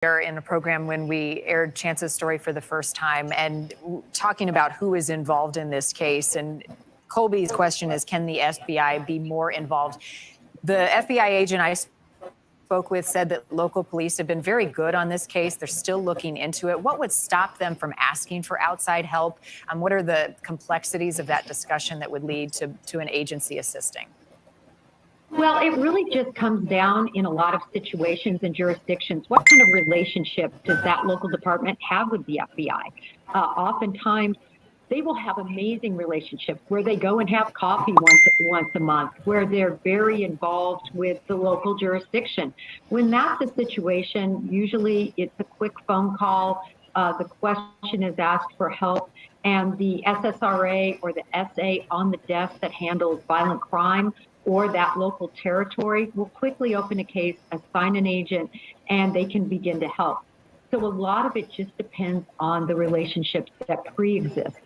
in a program when we aired Chance's story for the first time and talking about who is involved in this case. And Colby's question is, can the FBI be more involved? The FBI agent I spoke with said that local police have been very good on this case. They're still looking into it. What would stop them from asking for outside help? What are the complexities of that discussion that would lead to an agency assisting? Well, it really just comes down in a lot of situations and jurisdictions. What kind of relationship does that local department have with the FBI? Oftentimes, they will have amazing relationships where they go and have coffee once a month, where they're very involved with the local jurisdiction. When that's the situation, usually it's a quick phone call. The question is asked for help, and the SSRA or the SA on the desk that handles violent crime or that local territory will quickly open a case, assign an agent, and they can begin to help. So a lot of it just depends on the relationships that pre-exist.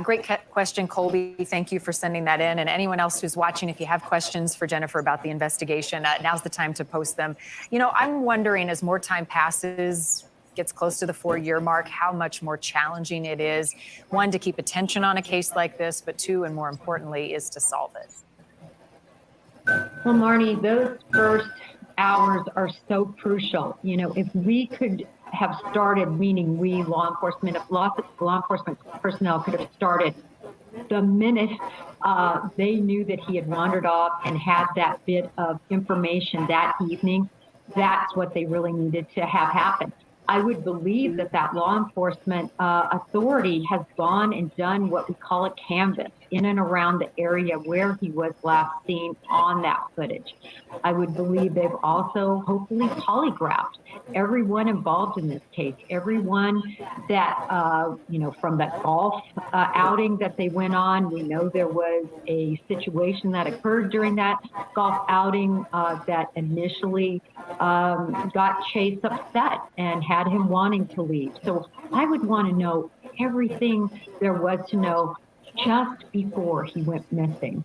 Great question, Colby. Thank you for sending that in. And anyone else who's watching, if you have questions for Jennifer about the investigation, now's the time to post them. You know, I'm wondering, as more time passes, gets close to the 4-year mark, how much more challenging it is, one, to keep attention on a case like this, but two, and more importantly, is to solve it. Well, Marnie, those first hours are so crucial. You know, if we could have started, meaning we law enforcement personnel could have started the minute they knew that he had wandered off and had that bit of information that evening, that's what they really needed to have happen. I would believe that that law enforcement authority has gone and done what we call a canvass in and around the area where he was last seen on that footage. I would believe they've also hopefully polygraphed everyone involved in this case, everyone that, you know, from that golf outing that they went on. We know there was a situation that occurred during that golf outing that initially got Chase upset and had him wanting to leave. So I would want to know everything there was to know just before he went missing.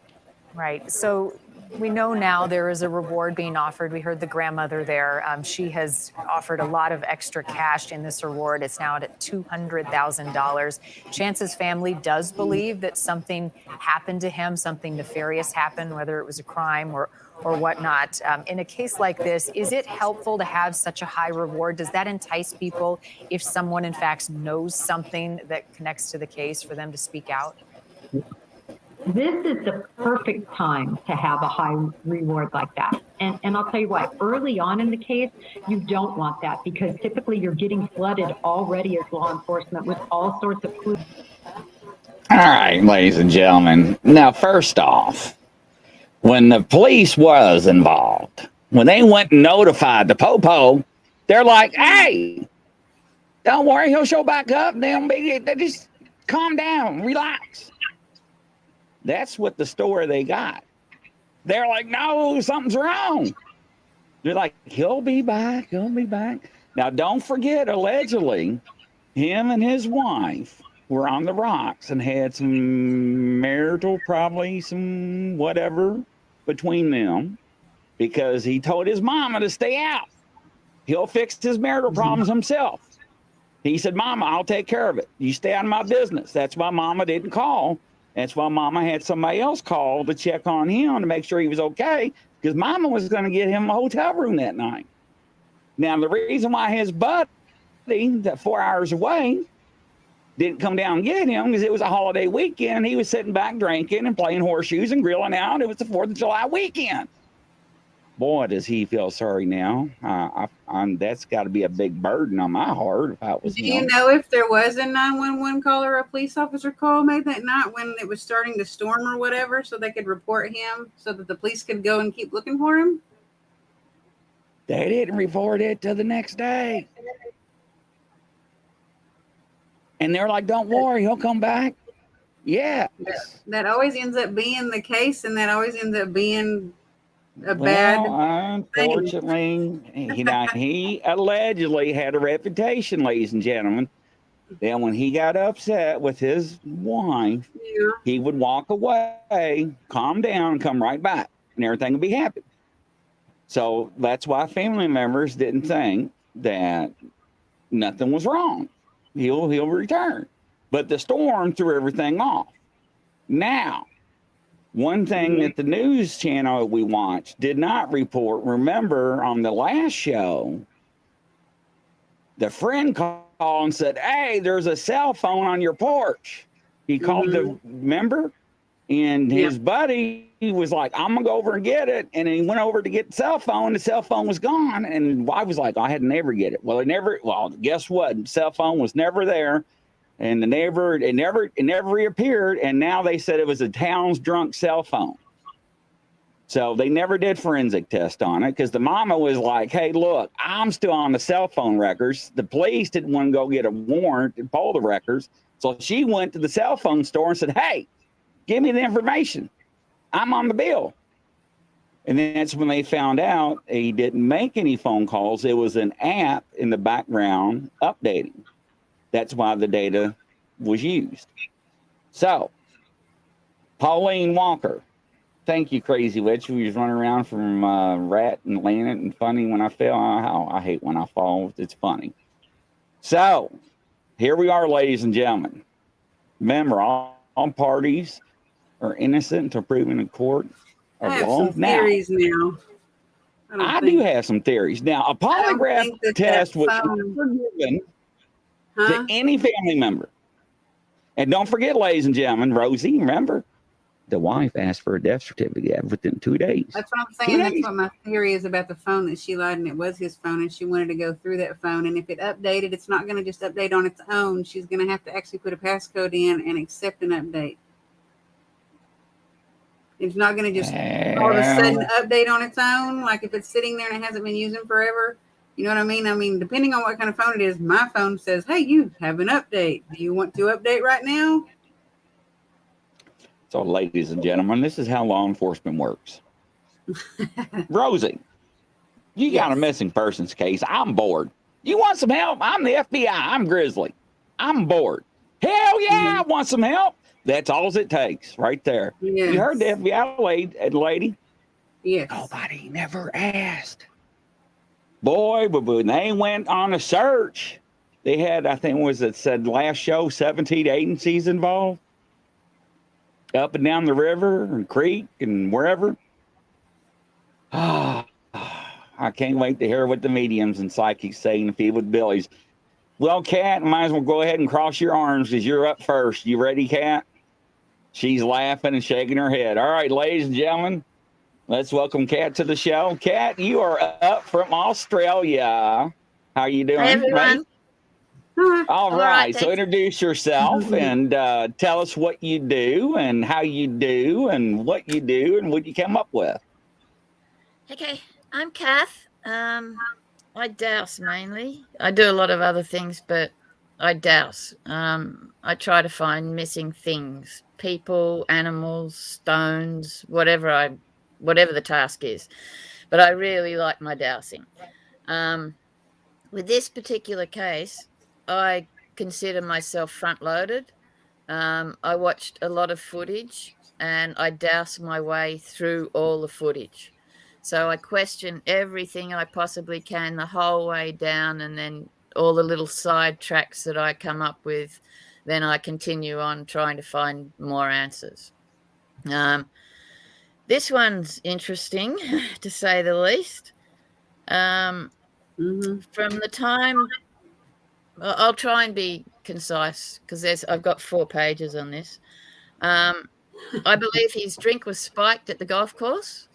Right. So we know now there is a reward being offered. We heard the grandmother there. She has offered a lot of extra cash in this reward. It's now at $200,000. Chance's family does believe that something happened to him, something nefarious happened, whether it was a crime or whatnot. In a case like this, is it helpful to have such a high reward? Does that entice people, if someone in fact knows something that connects to the case, for them to speak out? This is the perfect time to have a high reward like that. And I'll tell you what, early on in the case, you don't want that, because typically you're getting flooded already as law enforcement with all sorts of clues. All right, ladies and gentlemen. Now, first off, when the police was involved, when they went and notified the Popo, they're like, hey, don't worry, he'll show back up. They just calm down, relax. That's what the story they got. They're like, no, something's wrong. They're like, he'll be back. He'll be back. Now, don't forget, allegedly, him and his wife were on the rocks and had some marital, probably some whatever between them, because he told his mama to stay out. He'll fix his marital problems himself. He said, Mama, I'll take care of it. You stay out of my business. That's why Mama didn't call. That's why Mama had somebody else call to check on him to make sure he was okay, because Mama was going to get him a hotel room that night. Now, the reason why his buddy, that 4 hours away, didn't come down and get him, because it was a holiday weekend. He was sitting back drinking and playing horseshoes and grilling out. It was the 4th of July weekend. Boy, does he feel sorry now. That's got to be a big burden on my heart if I was him. Do you know if there was a 911 call or a police officer call made that night when it was starting to storm or whatever, so they could report him so that the police could go and keep looking for him? They didn't report it till the next day. And they're like, don't worry, he'll come back. Yeah. That always ends up being the case, and that always ends up being a bad unfortunately thing. He allegedly had a reputation, ladies and gentlemen. Then when he got upset with his wife, he would walk away, calm down, and come right back, and everything would be happy. So that's why family members didn't think that nothing was wrong. He'll return. But the storm threw everything off. Now, one thing that the news channel we watched did not report, remember on the last show, the friend called and said, hey, there's a cell phone on your porch. He called the member, and his buddy was like, I'm going to go over and get it. And he went over to get the cell phone. The cell phone was gone. And I was like, I had to never get it. Well, guess what? The cell phone was never there. And it never reappeared. And now they said it was a town's drunk cell phone. So they never did forensic test on it because the mama was like, hey, look, I'm still on the cell phone records. The police didn't want to go get a warrant and pull the records. So she went to the cell phone store and said, hey, give me the information. I'm on the bill. And then that's when they found out he didn't make any phone calls. It was an app in the background updating. That's why the data was used. So, Pauline Walker. Thank you, Crazy Witch. We was running around from rat and landing and funny when I fell. I hate when I fall. It's funny. So, here we are, ladies and gentlemen. Remember, all parties are innocent until proven in court. I have some theories now. I do have some theories. Now, a polygraph test was never given to any family member. And don't forget, ladies and gentlemen, Rosie, remember, the wife asked for a death certificate within 2 days. That's what I'm saying. That's what my theory is about the phone, that she lied and it was his phone and she wanted to go through that phone. And if it updated, it's not going to just update on its own. She's going to have to actually put a passcode in and accept an update. It's not going to just all of a sudden update on its own. Like if it's sitting there and it hasn't been using forever. You know what I mean? I mean, depending on what kind of phone it is, my phone says, hey, you have an update. Do you want to update right now? So, ladies and gentlemen, this is how law enforcement works. Rosie, you got a missing persons case. I'm bored. You want some help? I'm the FBI. I'm Grizzly. I'm bored. Hell yeah, I want some help. That's all it takes right there. Yes. You heard the FBI lady? Yes. Nobody never asked. Boy, but when they went on a search, they had, I think, said last show, 17 agencies involved. Up and down the river and creek and wherever. I can't wait to hear what the mediums and psychics say in the field with Billy's. Well, Kat, might as well go ahead and cross your arms because you're up first. You ready, Kat? She's laughing and shaking her head. All right, ladies and gentlemen, let's welcome Kat to the show. Kat, you are up from Australia. How are you doing? Hi, everyone. All right. So introduce yourself and tell us what you do and how you do and what you do and what you come up with. Okay, I'm Kath. I douse mainly. I do a lot of other things, but I douse. I try to find missing things, people, animals, stones, whatever the task is. But I really like my dowsing. With this particular case, I consider myself front-loaded. I watched a lot of footage and I doused my way through all the footage. So I question everything I possibly can the whole way down, and then all the little side tracks that I come up with, then I continue on trying to find more answers. This one's interesting, to say the least. From the time... I'll try and be concise because I've got 4 pages on this. I believe his drink was spiked at the golf course.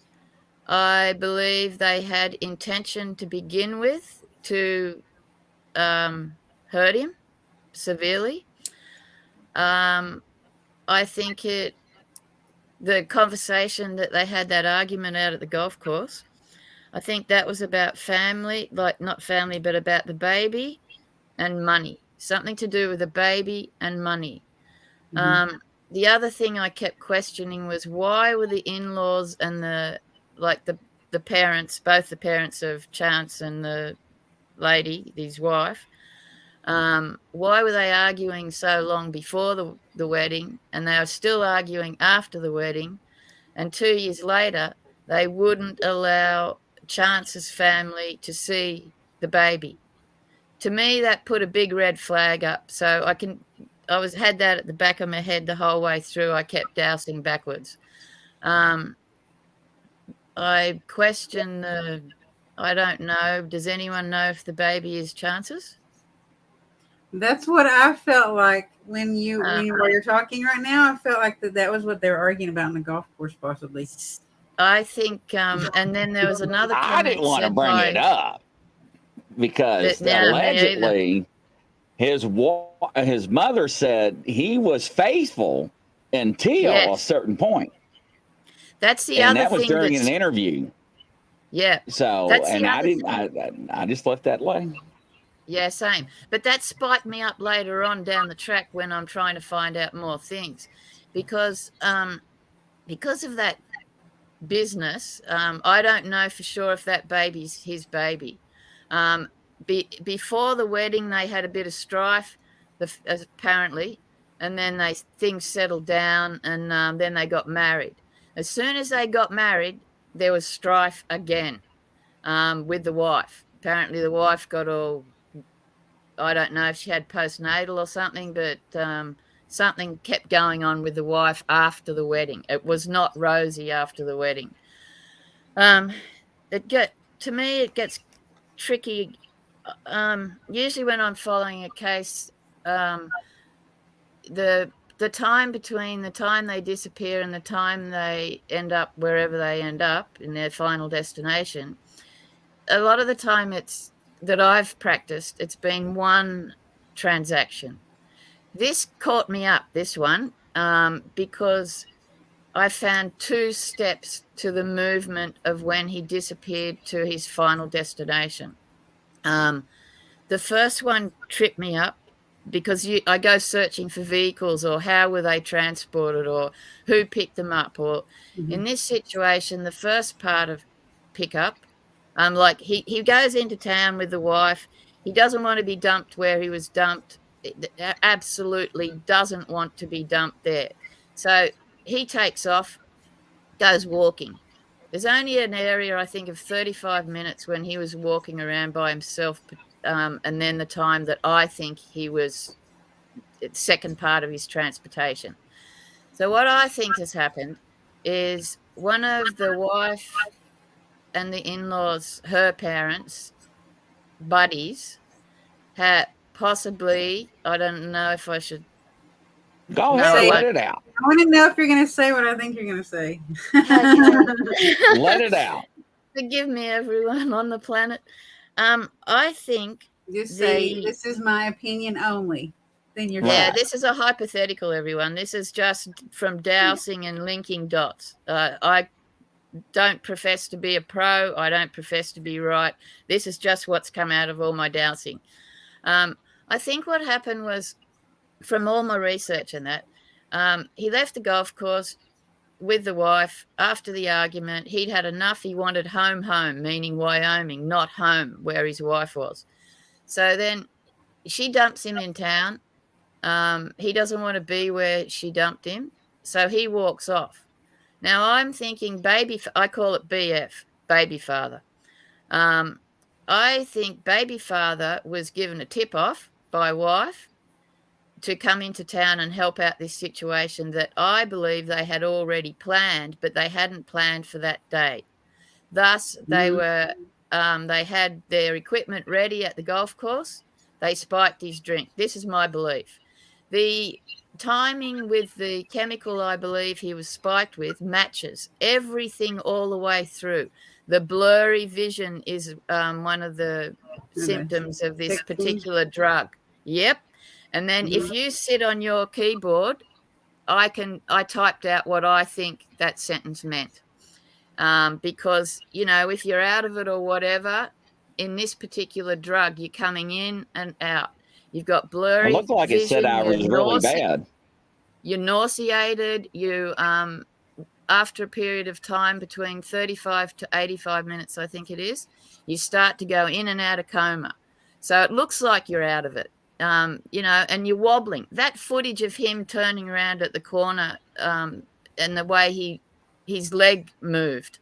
I believe they had intention to begin with to hurt him severely. I think the conversation that they had, that argument out at the golf course, I think that was about family, like not family, but about the baby and money, something to do with the baby and money. The other thing I kept questioning was why were the in-laws and the parents, both the parents of Chance and the lady, his wife, why were they arguing so long before the wedding, and they were still arguing after the wedding, and 2 years later they wouldn't allow Chance's family to see the baby. to me, that put a big red flag up. So had that at the back of my head the whole way through. I kept dousing backwards. I question I don't know. Does anyone know if the baby is chances? That's what I felt like when you're talking right now. I felt like that was what they were arguing about in the golf course, possibly. I think, and then there was another comment. I didn't want to bring it up because allegedly his mother said he was faithful until a certain point. That's the other thing. And that was during an interview. Yeah. So, and I just left that lay. Yeah, same. But that spiked me up later on down the track when I'm trying to find out more things, because of that business. I don't know for sure if that baby's his baby. Before the wedding, they had a bit of strife, apparently, and then things settled down, and then they got married. As soon as they got married, there was strife again with the wife. Apparently, the wife got all, I don't know if she had postnatal or something, but something kept going on with the wife after the wedding. It was not rosy after the wedding. To me, it gets tricky. Usually when I'm following a case, the time between the time they disappear and the time they end up wherever they end up in their final destination, a lot of the time that I've practiced, it's been one transaction. This caught me up, this one, because I found 2 steps to the movement of when he disappeared to his final destination. The first one tripped me up because I go searching for vehicles, or how were they transported, or who picked them up, or in this situation, the first part of pickup, like he goes into town with the wife. He doesn't want to be dumped where he was dumped. Absolutely doesn't want to be dumped there. So he takes off, goes walking. There's only an area, I think, of 35 minutes when he was walking around by himself, and then the time that I think he was second part of his transportation. So what I think has happened is one of the wife and the in-laws, her parents, buddies, had possibly, I don't know if I should. Go ahead, let it out. I want to know if you're going to say what I think you're going to say. Let it out. Forgive me, everyone on the planet. I think just say this is my opinion only. Then you're this is a hypothetical, everyone. This is just from dowsing and linking dots. I don't profess to be a pro. I don't profess to be right. This is just what's come out of all my dowsing. I think what happened was, from all my research and that, he left the golf course with the wife after the argument. He'd had enough. He wanted home, meaning Wyoming, not home where his wife was. So then she dumps him in town. He doesn't want to be where she dumped him. So he walks off. Now I'm thinking I call it BF, baby father. I think baby father was given a tip off by wife to come into town and help out this situation that I believe they had already planned, but they hadn't planned for that day. Thus, they had their equipment ready at the golf course. They spiked his drink. This is my belief. The timing with the chemical I believe he was spiked with matches everything all the way through. The blurry vision is one of the symptoms of this particular drug. Yep. And then if you sit on your keyboard, I typed out what I think that sentence meant. Because, if you're out of it or whatever, in this particular drug, you're coming in and out. You've got blurry vision. It looked like it said I was really bad. You're nauseated. You, after a period of time between 35 to 85 minutes, I think it is, you start to go in and out of coma. So it looks like you're out of it. And you're wobbling. That footage of him turning around at the corner and the way his leg moved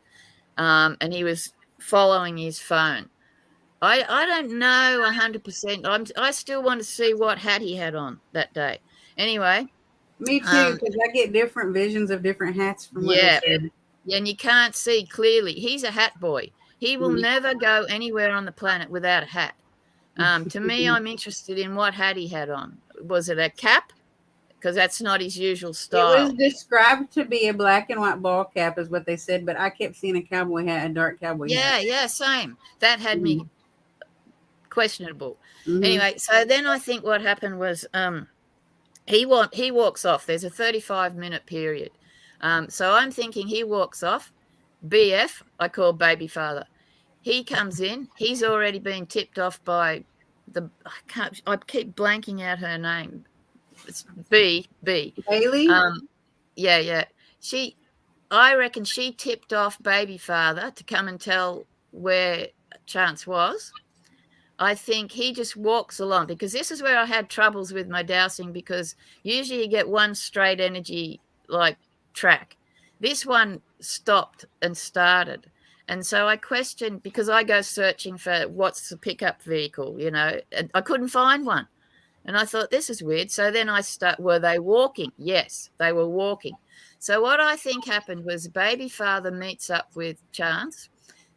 and he was following his phone. I don't know 100%. I still want to see what hat he had on that day. Anyway, Me too, because I get different visions of different hats from what they yeah, said. and you can't see clearly. He's a hat boy. He will never go anywhere on the planet without a hat. To me, I'm interested in what hat he had on. Was it a cap? Because that's not his usual It style. was described to be a black and white ball cap, is what they said, but I kept seeing a cowboy hat, a dark cowboy hat. Yeah, same. That had me questionable. Mm-hmm. Anyway, so then I think what happened was he walks off. There's a 35-minute period. So I'm thinking he walks off. BF, I call baby father. He comes in. He's already been tipped off by I keep blanking out her name. It's B. Bailey? Yeah. I reckon she tipped off baby father to come and tell where Chance was. I think he just walks along, because this is where I had troubles with my dowsing, because usually you get one straight energy like track. This one stopped and started. And so I questioned, because I go searching for what's the pickup vehicle, and I couldn't find one. And I thought, this is weird. So then were they walking? Yes, they were walking. So what I think happened was baby father meets up with Chance.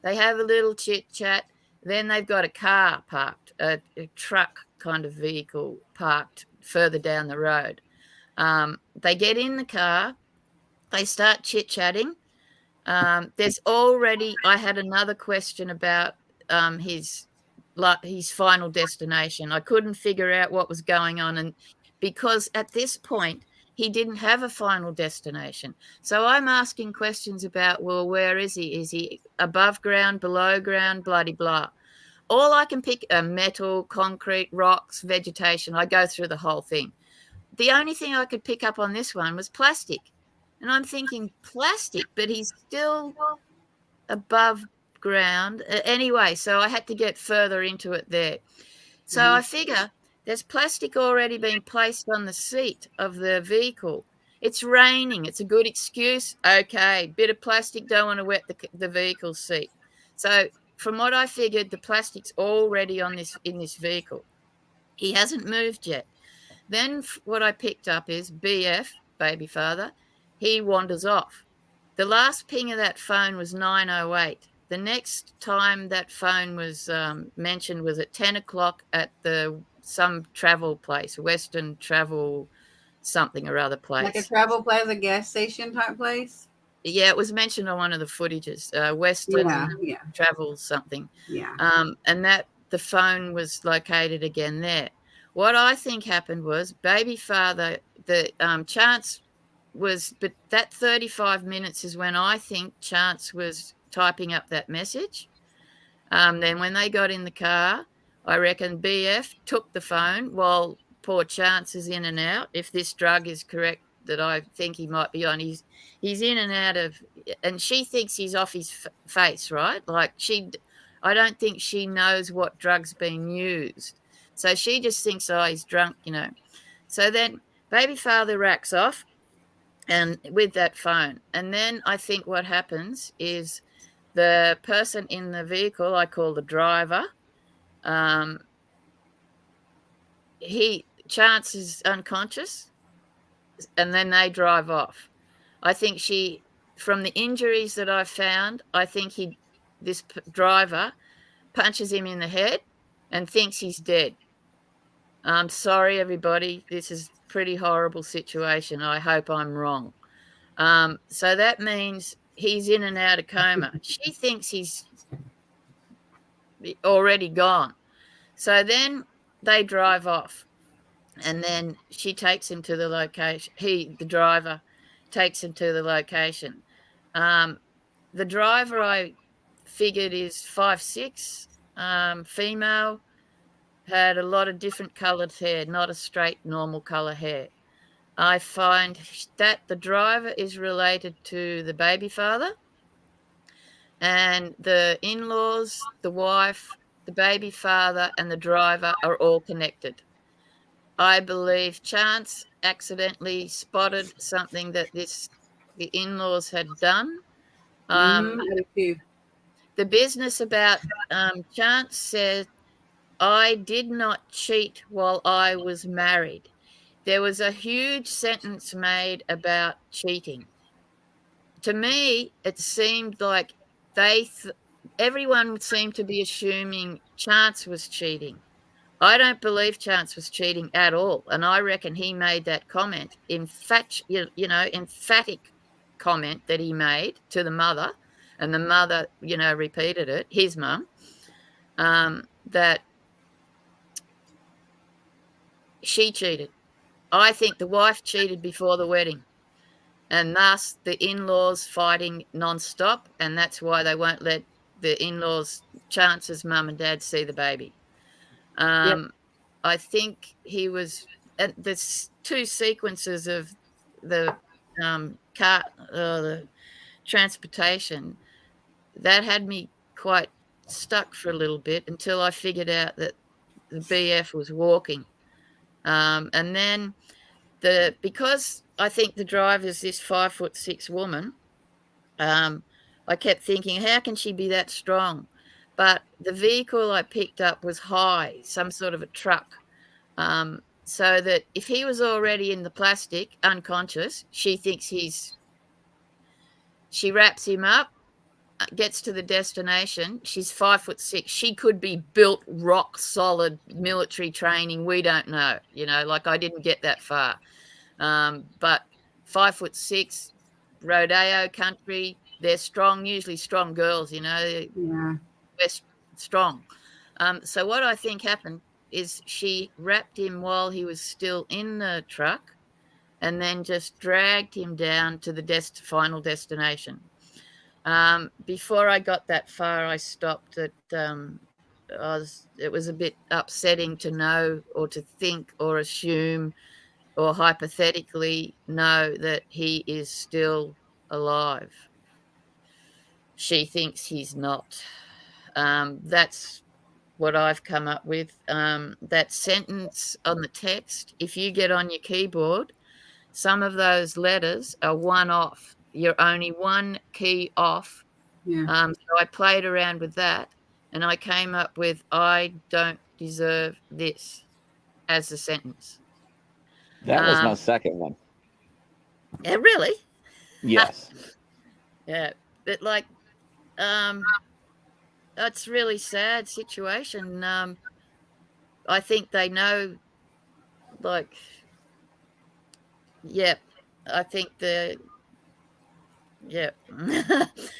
They have a little chit chat. Then they've got a car parked, a truck kind of vehicle parked further down the road. They get in the car. They start chit-chatting. I had another question about his final destination. I couldn't figure out what was going on, and because at this point he didn't have a final destination. So I'm asking questions about, well, where is he? Is he above ground, below ground, bloody blah. All I can pick are metal, concrete, rocks, vegetation. I go through the whole thing. The only thing I could pick up on this one was plastic. And I'm thinking, plastic, but he's still above ground. Anyway, so I had to get further into it there. So I figure there's plastic already being placed on the seat of the vehicle. It's raining. It's a good excuse. Okay, bit of plastic, don't want to wet the vehicle seat. So from what I figured, the plastic's already in this vehicle. He hasn't moved yet. Then what I picked up is BF, baby father. He wanders off. The last ping of that phone was 9:08. The next time that phone was mentioned was at 10 o'clock at some travel place, Western Travel something or other place. Like a Travel Plaza gas station type place? Yeah, it was mentioned on one of the footages, Western Travel something. Yeah. And that the phone was located again there. What I think happened was baby father, Chance was, but that 35 minutes is when I think Chance was typing up that message. Then when they got in the car, I reckon BF took the phone while poor Chance is in and out. If this drug is correct that I think he might be on, he's in and out of, and she thinks he's off his face, right? Like I don't think she knows what drug's being used. So she just thinks, oh, he's drunk, So then baby father racks off and with that phone. And then I think what happens is the person in the vehicle, I call the driver, Chance is unconscious, and then they drive off. I think from the injuries that I've found, I think this driver punches him in the head and thinks he's dead. I'm sorry, everybody. This is a pretty horrible situation. I hope I'm wrong. So that means he's in and out of coma. She thinks he's already gone. So then they drive off, and then she takes him to the location. The driver takes him to the location. The driver, I figured, is 5'6", female, had a lot of different coloured hair, not a straight, normal colour hair. I find that the driver is related to the baby father, and the in-laws, the wife, the baby father, and the driver are all connected. I believe Chance accidentally spotted something that the in-laws had done. I do too. The business about Chance said, I did not cheat while I was married. There was a huge sentence made about cheating. To me, it seemed like everyone seemed to be assuming Chance was cheating. I don't believe Chance was cheating at all, and I reckon he made that comment, emphatic comment that he made to the mother, and the mother, repeated it, his mum, that she cheated. I think the wife cheated before the wedding, and thus the in-laws fighting non-stop, and that's why they won't let the in-laws, Chance's mum and dad, see the baby. I think he was. There's two sequences of the the transportation that had me quite stuck for a little bit until I figured out that the BF was walking, and then because I think the driver's this 5'6" woman. I kept thinking, how can she be that strong? But the vehicle I picked up was high, some sort of a truck. So that if he was already in the plastic, unconscious, she wraps him up, gets to the destination. She's 5'6". She could be built rock solid, military training. We don't know, like I didn't get that far. But 5'6", rodeo country, they're strong, usually strong girls, Yeah. They're strong. So what I think happened is she wrapped him while he was still in the truck and then just dragged him down to the final destination. Before I got that far, I stopped at, it was a bit upsetting to know or to think or assume or hypothetically know that he is still alive. She thinks he's not. That's what I've come up with. That sentence on the text, if you get on your keyboard, some of those letters are one off. You're only one key off. Yeah. So I played around with that and I came up with, I don't deserve this as a sentence. That was my second one. Yeah, really? Yes. Yeah. But it's a really sad situation. I think they know, I think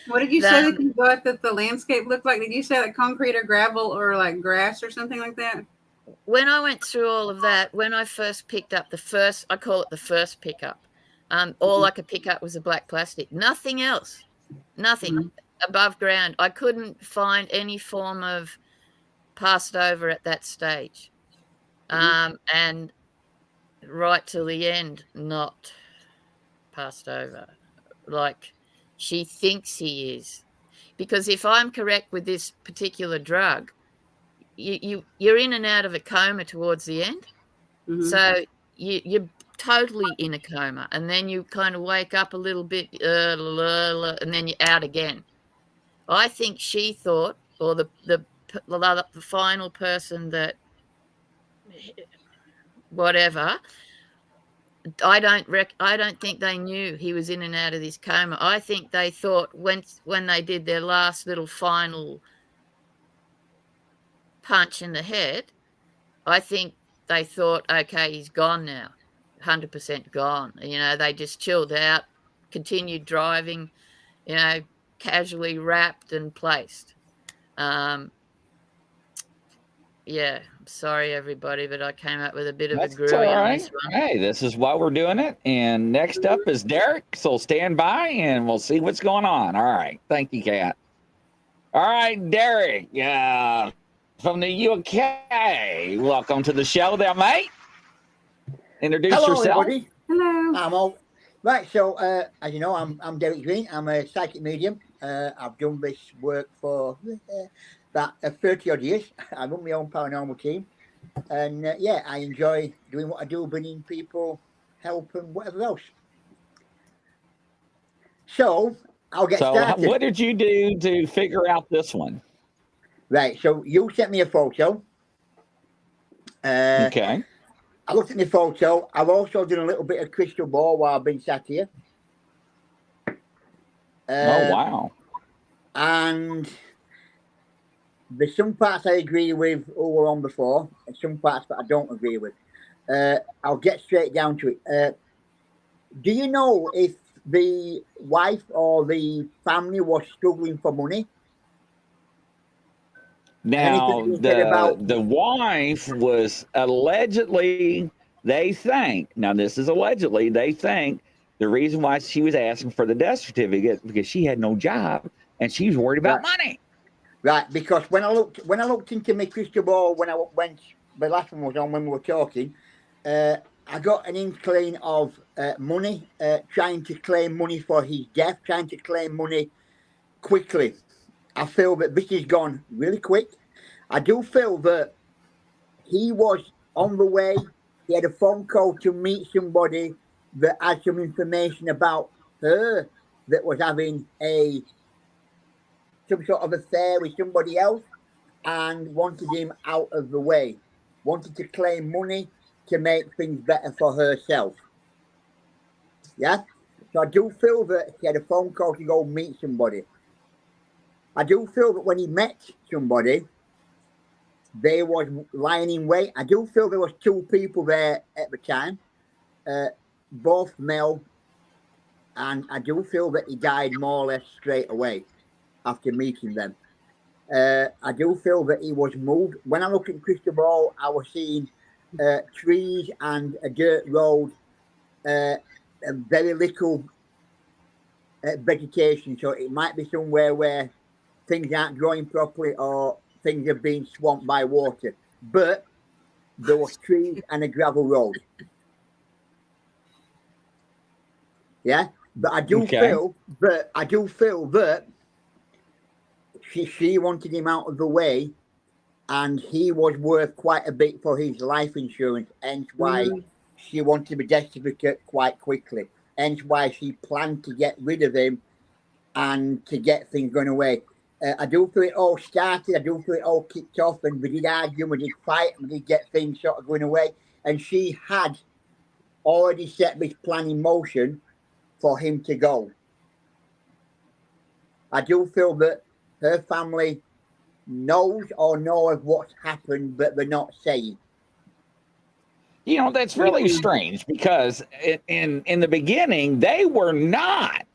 What did you say that you thought that the landscape looked like? Did you say like concrete or gravel or like grass or something like that? When I went through all of that, when I first picked up I call it the first pickup, all I could pick up was a black plastic, nothing else, nothing above ground. I couldn't find any form of passed over at that stage. And right till the end, not passed over, like she thinks he is. Because if I'm correct with this particular drug, you're in and out of a coma towards the end. So you're totally in a coma, and then you kind of wake up a little bit, and then you're out again. I think she thought, or the final person that, whatever, I don't think they knew he was in and out of this coma. I think they thought when they did their last little final punch in the head, I think they thought, okay, he's gone now, 100% gone. They just chilled out, continued driving, casually wrapped and placed. Yeah, sorry everybody, but I came up with a bit of a groovy on this one. Hey, this is why we're doing it. And next up is Derek, so stand by and we'll see what's going on. All right, thank you, Kat. All right, Derek, from the UK, welcome to the show there, mate. Introduce yourself. Everybody. Hello. I'm all right. So, as you know, I'm Derek Green. I'm a psychic medium. I've done this work for about 30 odd years. I run my own paranormal team, and I enjoy doing what I do, bringing people help and whatever else. So, I'll get So started. what did you do to figure out this one? Right, so you sent me a photo. Okay. I looked at the photo. I've also done a little bit of crystal ball while I've been sat here. Oh, wow. And there's some parts I agree with who were on before, and some parts that I don't agree with. I'll get straight down to it. Do you know if the wife or the family was struggling for money? Now, Anything you said about the wife was allegedly, they think, now this is allegedly, they think the reason why she was asking for the death certificate because she had no job and she was worried about money. Right, because when I looked into my crystal ball when the last one was on when we were talking, I got an inkling of money, trying to claim money for his death, trying to claim money quickly. I feel that this has gone really quick. I do feel that he was on the way. He had a phone call to meet somebody that had some information about her that was having some sort of affair with somebody else and wanted him out of the way, wanted to claim money to make things better for herself. Yeah? So I do feel that he had a phone call to go meet somebody. I do feel that when he met somebody, they was lying in wait. I do feel there was two people there at the time, both male, and I do feel that he died more or less straight away after meeting them. I do feel that he was moved. When I look at crystal ball, I was seeing trees and a dirt road, very little vegetation. So it might be somewhere where things aren't growing properly or things are being swamped by water. But there was trees and a gravel road. Yeah, but I do feel that she wanted him out of the way, and he was worth quite a bit for his life insurance. Hence why she wanted a death certificate quite quickly. Hence why she planned to get rid of him and to get things going away. I do feel it all started. I do feel it all kicked off, and we did argue, we did fight, and we did get things sort of going away. And she had already set this plan in motion for him to go. I do feel that her family knows or know of what's happened, but they're not saying. You know, that's really strange because in the beginning, they were not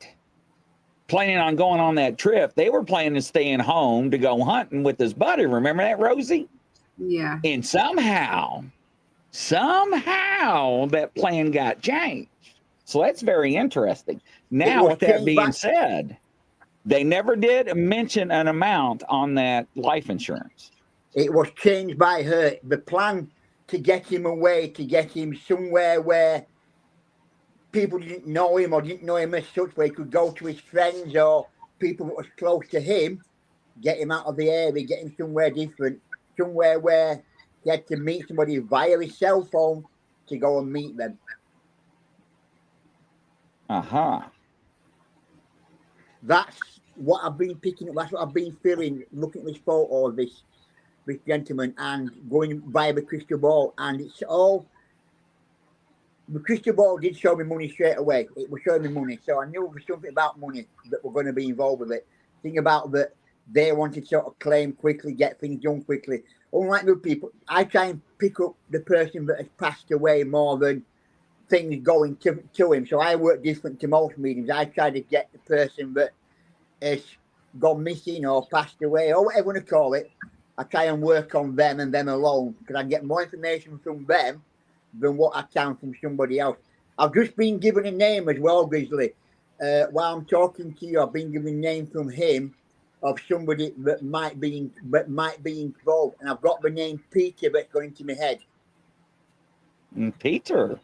planning on going on that trip. They were planning to staying home to go hunting with his buddy. Remember that, Rosie? Yeah. And somehow that plan got changed. So that's very interesting. Now, with that being said, they never did mention an amount on that life insurance. It was changed by her. The plan to get him away, to get him somewhere where people didn't know him or didn't know him as such, where he could go to his friends or people that was close to him, get him out of the area, get him somewhere different, somewhere where he had to meet somebody via his cell phone to go and meet them. That's what I've been picking up. That's what I've been feeling, looking at this photo of this gentleman and going via the crystal ball. And it's all, the crystal ball did show me money straight away. It was showing me money. So I knew there was something about money that were going to be involved with it. Think about that they wanted to sort of claim quickly, get things done quickly. Unlike good people, I try and pick up the person that has passed away more than things going to him. So I work different to most mediums. I try to get the person that has gone missing or passed away or whatever you want to call it. I try and work on them and them alone because I get more information from them than what I can from somebody else. I've just been given a name as well, Grizzly. While I'm talking to you, I've been given a name from him of somebody that might be involved, and I've got the name Peter that's going into my head. Peter.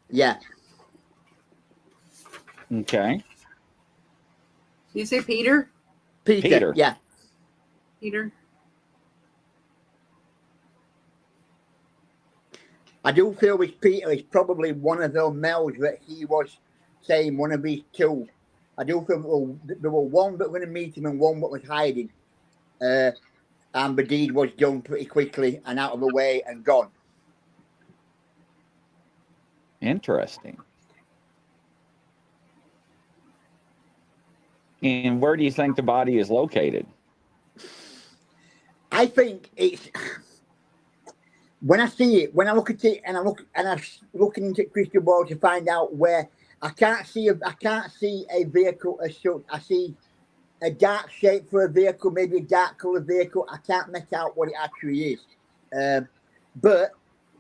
Yeah. Okay. You say Peter? Peter. Yeah. Peter. I do feel with Peter is probably one of the males that he was saying one of these two. I do feel there were one that were going to meet him and one that was hiding. And the deed was done pretty quickly and out of the way and gone. Interesting. And where do you think the body is located? I think it's when I see it, when I look at it, and I'm looking into crystal ball to find out where I can't see a vehicle as such. I see a dark shape for a vehicle, maybe a dark colored vehicle. I can't make out what it actually is. But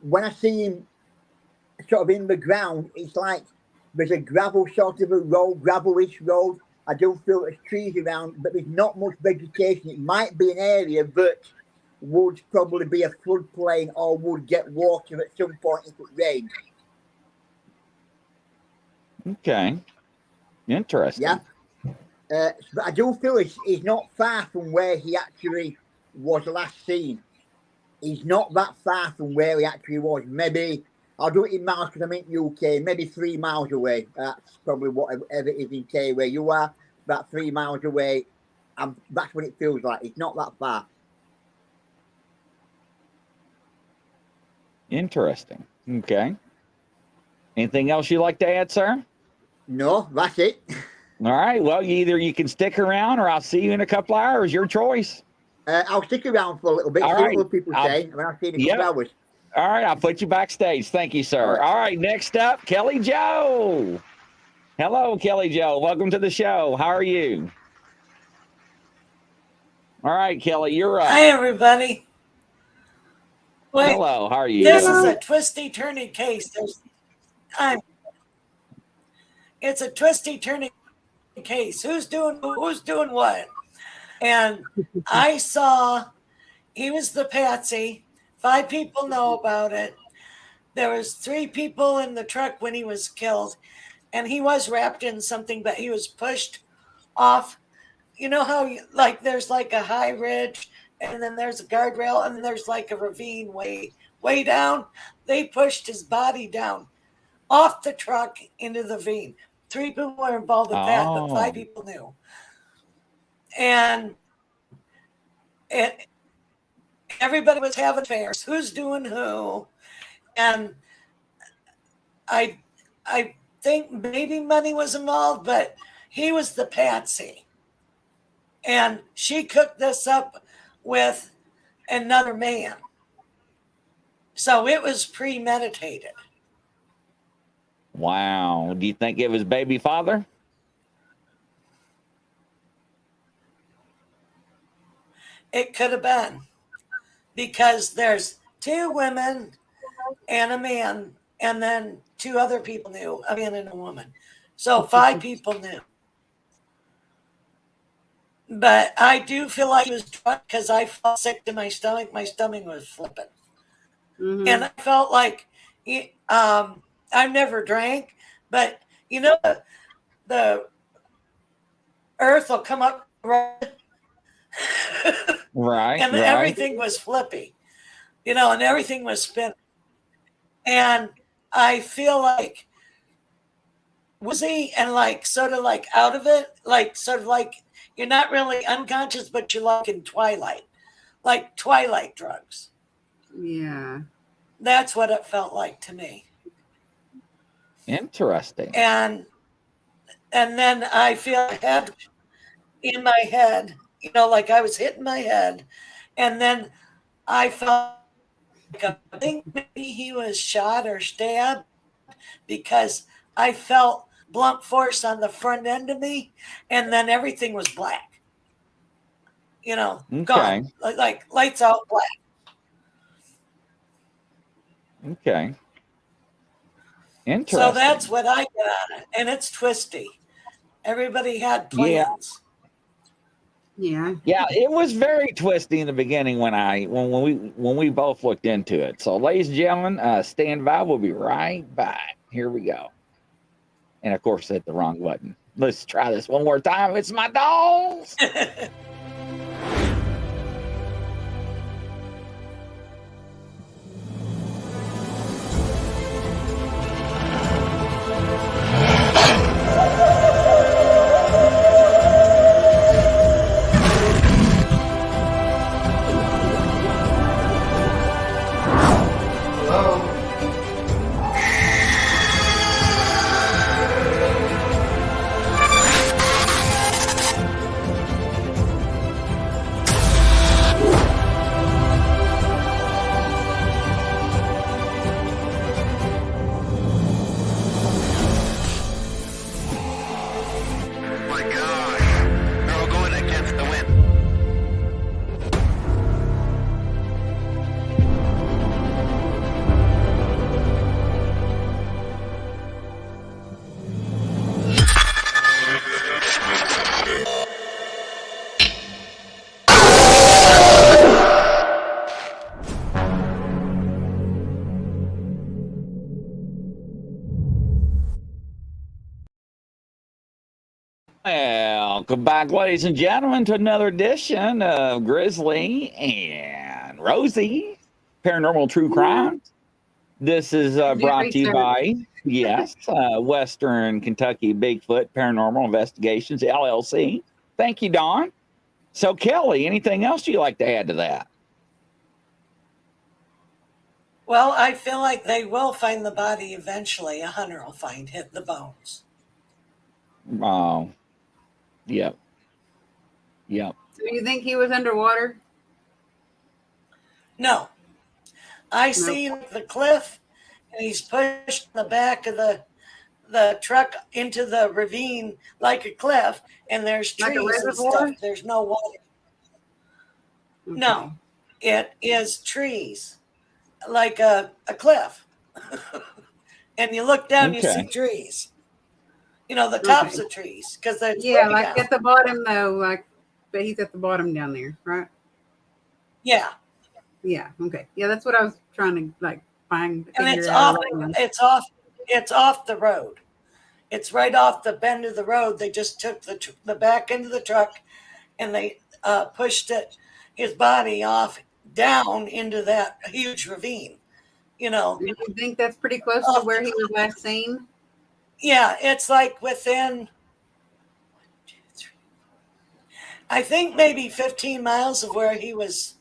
when I see him sort of in the ground, it's like there's a gravel sort of a road, gravelish road. I do feel there's trees around, but there's not much vegetation. It might be an area that would probably be a floodplain or would get water at some point if it rained. Okay. Interesting. Yeah. But I do feel he's not far from where he actually was last seen. He's not that far from where he actually was. Maybe, I'll do it in miles because I'm in UK, maybe 3 miles away. That's probably whatever it is in K where you are, about 3 miles away. That's what it feels like. It's not that far. Interesting. Okay. Anything else you'd like to add, sir? No, that's it. All right. Well, either you can stick around or I'll see you in a couple hours. Your choice. I'll stick around for a little bit. All See right. what people say. And I'll see you in a couple hours. All right. I'll put you backstage. Thank you, sir. All right. Next up, Kelly Joe. Hello, Kelly Joe. Welcome to the show. How are you? All right, Kelly, you're up. Hi, everybody. Wait, Hello. How are you? this is a twisty, turny case. It's a twisty, turny case. Who's doing what? And I saw he was the patsy. 5 people know about it. There was 3 people in the truck when he was killed, and he was wrapped in something, but he was pushed off. You know how there's like a high ridge, and then there's a guardrail, and then there's like a ravine way down. They pushed his body down off the truck into the ravine. 3 people were involved with that, but 5 people knew. And everybody was having affairs. Who's doing who? And I think maybe money was involved, but he was the patsy. And she cooked this up with another man. So it was premeditated. Wow. Do you think it was baby father? It could have been, because there's 2 women and a man, and then 2 other people knew, a man and a woman. So 5 people knew. But I do feel like he was drunk because I felt sick to my stomach. My stomach was flipping. Mm-hmm. And I felt like I've never drank, but the earth will come up right. And everything was flippy, and everything was spinning. And I feel like, was he, and sort of out of it, sort of you're not really unconscious, but you're like in twilight, like twilight drugs. Yeah. That's what it felt like to me. Interesting. And then I feel a head in my head, like I was hitting my head. And then I felt like I think maybe he was shot or stabbed, because I felt blunt force on the front end of me, and then everything was black. Gone. Like lights out black. Okay. Interesting. So that's what I got, and it's twisty. Everybody had plans. Yeah. Yeah, it was very twisty in the beginning when we both looked into it. So, ladies and gentlemen, stand by. We'll be right back. Here we go. And of course, I hit the wrong button. Let's try this one more time. It's my dolls. Welcome back, ladies and gentlemen, to another edition of Grizzly and Rosie Paranormal True Crime. This is brought to you by, Western Kentucky Bigfoot Paranormal Investigations, LLC. Thank you, Dawn. So, Kelly, anything else you'd like to add to that? Well, I feel like they will find the body eventually. A hunter will find the bones. Oh, yep. Yep. So you think he was underwater? No. I see the cliff, and he's pushed in the back of the truck into the ravine like a cliff, and there's Like a trees and reservoir? stuff. There's no water. Okay. No, it is trees, like a cliff. And you look down, you see trees. You know, the tops of trees, because there's like at the bottom though, but he's at the bottom down there, right? Yeah. Yeah. Okay. Yeah, that's what I was trying to find. And figure it's out off. around. It's off the road. It's right off the bend of the road. They just took the back end of the truck, and they pushed his body off down into that huge ravine. You know. Do you think that's pretty close to where he was last seen? Yeah, it's like within, I think maybe 15 miles of where he was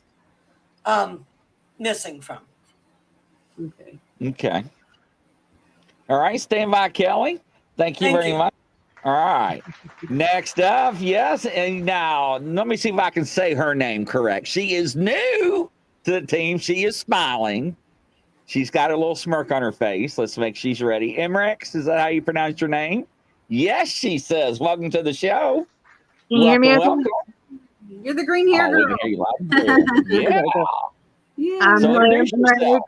missing from. Okay. Okay. All right, stand by, Kelly. Thank you very much. All right. Next up, yes. And now, let me see if I can say her name correct. She is new to the team. She is smiling. She's got a little smirk on her face. Let's make sure she's ready. Emrex, is that how you pronounce your name? Yes, she says. Welcome to the show. Can you hear me? Welcome. You're the green hair girl. We can hear you loud. Yeah. Yeah. So introduce yourself.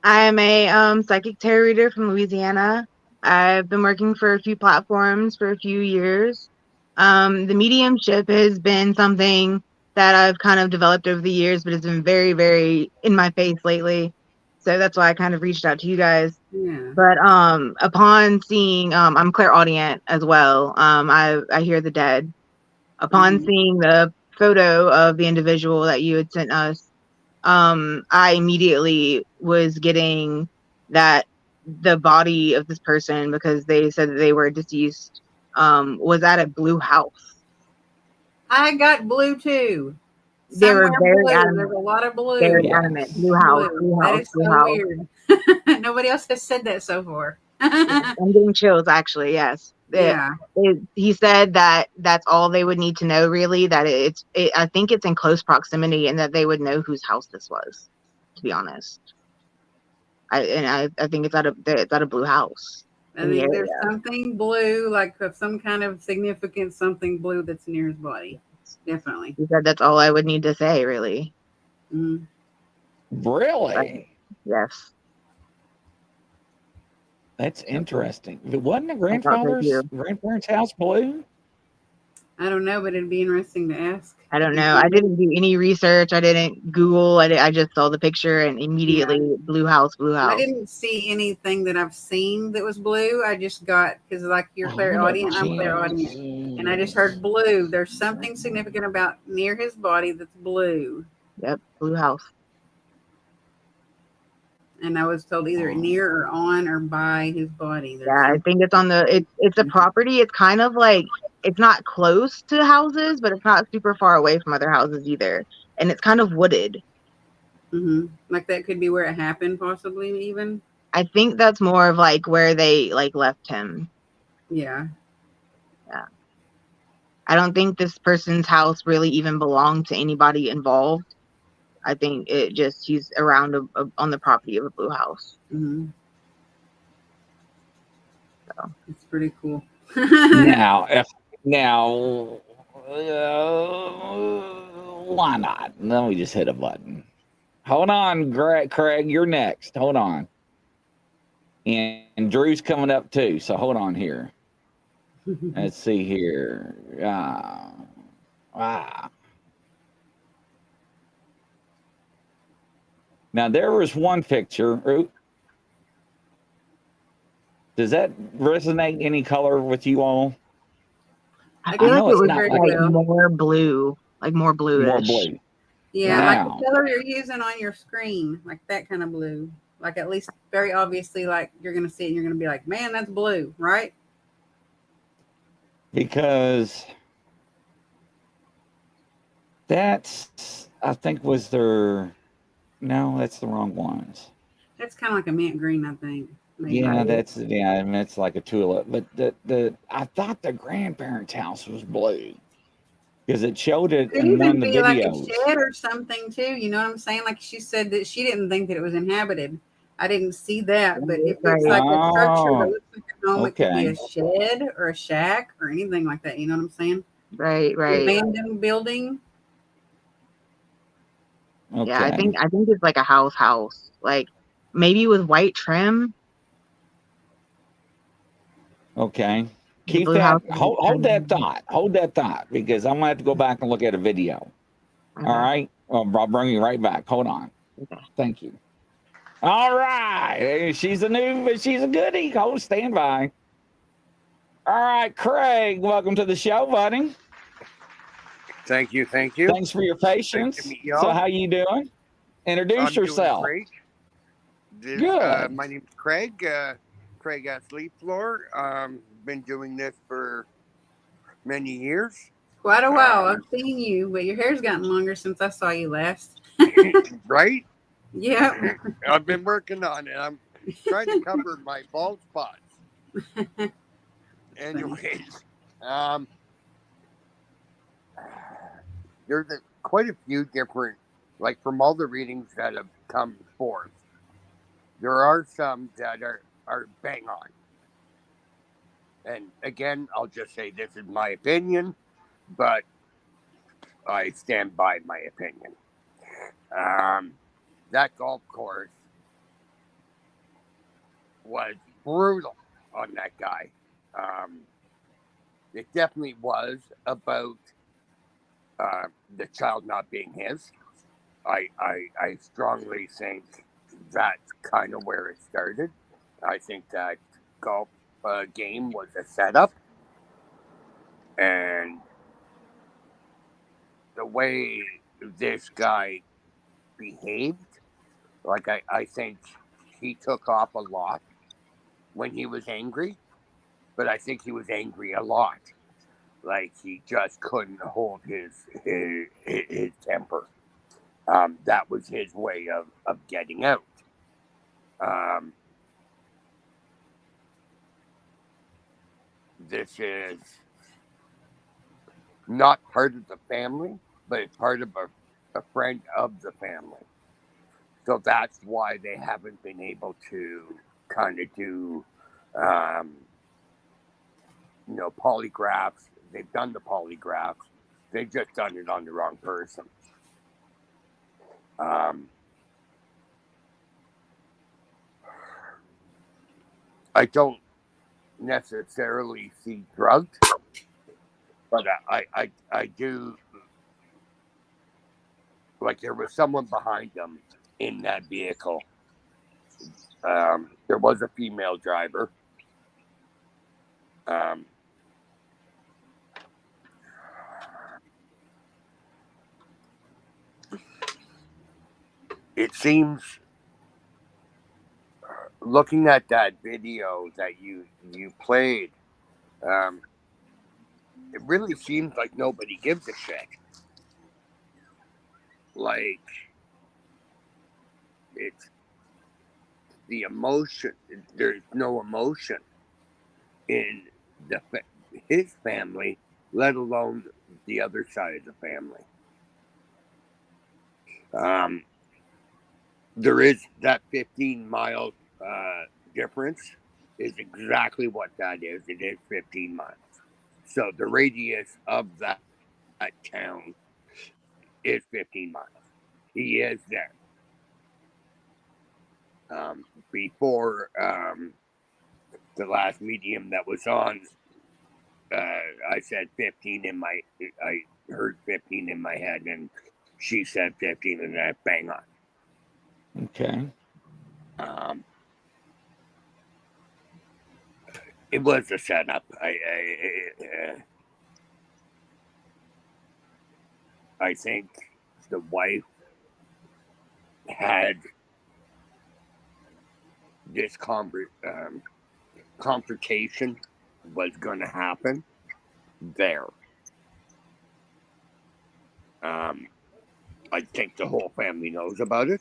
I'm a psychic tarot reader from Louisiana. I've been working for a few platforms for a few years. The mediumship has been something that I've kind of developed over the years, but it's been very, very in my face lately. So that's why I kind of reached out to you guys. Yeah. But upon seeing, I'm clairaudient as well. I hear the dead. Upon seeing the photo of the individual that you had sent us, I immediately was getting that the body of this person, because they said that they were deceased, was at a blue house. I got blue too. They were very blue. adamant. There's a lot of blue. Very adamant. Blue house. Blue That house. is Blue so house. weird. Nobody else has said that so far. I'm getting chills, actually. Yes. Yeah. He said that that's all they would need to know, really. That I think it's in close proximity, and that they would know whose house this was. To be honest, I think it's at a blue house. I think there's something blue, like some kind of significant something blue that's near his body. Definitely. He said that's all I would need to say, really. Mm. Really? Yes. That's interesting. Wasn't the grandparents' house blue? I don't know, but it'd be interesting to ask. I don't know. I didn't do any research. I didn't Google. I just saw the picture and immediately blue house. I didn't see anything that I've seen that was blue. I just got, because like you're clairaudient, I'm clairaudient, and I just heard blue. There's something significant about near his body that's blue. Yep, blue house. And I was told either near or on or by his body. I think it's on it's a property. It's kind of like, it's not close to houses, but it's not super far away from other houses either. And it's kind of wooded. Mm-hmm. Like that could be where it happened, possibly even. I think that's more of like where they left him. Yeah. Yeah. I don't think this person's house really even belonged to anybody involved. I think he's around on the property of a blue house. Mm-hmm. So it's pretty cool. Now, why not? Let me just hit a button. Hold on, Craig, you're next. Hold on. And Drew's coming up too, so hold on here. Let's see here. Now, there was one picture. Does that resonate any color with you all? I I feel can like know it it's see was it not very like like a well. more blue, like more more bluish. blue. Yeah, like the Wow. color you're using on your screen, like that kind of blue. Like at least very obviously, like you're gonna see it and you're gonna be like, man, that's blue, right? Because that's, I think, was their. No, that's the wrong ones. That's kind of like a mint green, I think. Maybe. Yeah, Right. I mean, it's like a tulip. But the I thought the grandparents' house was blue because it showed it Could in one even of the be like a videos. shed or something too. You know what I'm saying? Like she said that she didn't think that it was inhabited. I didn't see that, but if it's Right. like a structure that Oh, looks like a home, it could be a okay, shed or a shack or anything like that. You know what I'm saying? Right. Right. Abandoned building. Yeah, okay, I think it's like a house, like maybe with white trim. okay. The Keep blue that. house with white Hold that trim. thought. Hold that thought because I'm gonna have to go back and look at a video. All Okay. right. Well, I'll bring you right back. Hold on. Okay. Thank you. All right. She's a new, but she's a goodie. Hold, stand by. All right, Craig. Welcome to the show, buddy. Thank you, thank you. Thanks for your Nice to patience. meet So, y'all. how you doing? Introduce I'm doing yourself. great. Good. My name's Craig. Craig at Sleep Floor. Been doing this for many years. Quite a while. I've Um, seen you, but your hair's gotten longer since I saw you last. right? Yep. I've been working on it. I'm trying to cover my bald spots. Funny. Anyways, there's quite a few different, like from all the readings that have come forth, there are some that are bang on. And again, I'll just say this is my opinion, but I stand by my opinion. That golf course was brutal on that guy. Um, it definitely was about the child not being his. I strongly think that's kind of where it started. I think that golf game was a setup, and the way this guy behaved, like I think he took off a lot when he was angry, but I think he was angry a lot. Like he just couldn't hold his temper. That was his way of getting out. Um, this is not part of the family, but it's part of a friend of the family. So that's why they haven't been able to kind of do, um, polygraphs. They've done the polygraphs. They've just done it on the wrong person. Um, I don't necessarily see drugged, but I do, like there was someone behind them in that vehicle. There was a female driver. Um, it seems, looking at that video that you played, um, it really seems like nobody gives a shit. Like it's the emotion. There's no emotion in his family, let alone the other side of the family. Um, there is that 15-mile difference. Is exactly what that is. It is 15 miles. So the radius of that town is 15 miles. He is there. Before the last medium that was on, I said 15 in my, I heard 15 in my head, and she said 15, and that bang on. Okay. It was a setup. I think the wife had this confrontation was going to happen there. I think the whole family knows about it,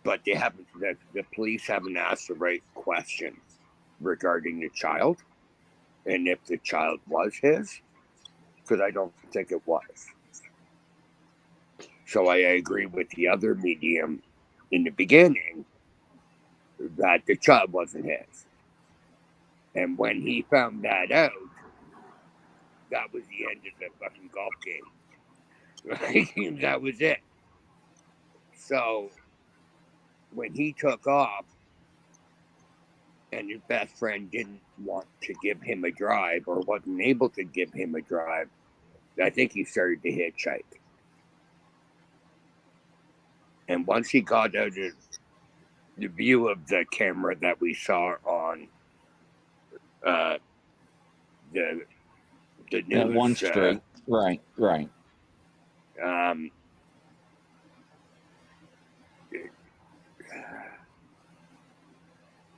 but they haven't. The police haven't asked the right questions regarding the child and if the child was his, because I don't think it was. So I agree with the other medium in the beginning that the child wasn't his. And when he found that out, that was the end of the fucking golf game. That was it. So when he took off and his best friend didn't want to give him a drive or wasn't able to give him a drive, I think he started to hitchhike. And once he got out of the view of the camera that we saw on the news, At one street. Right.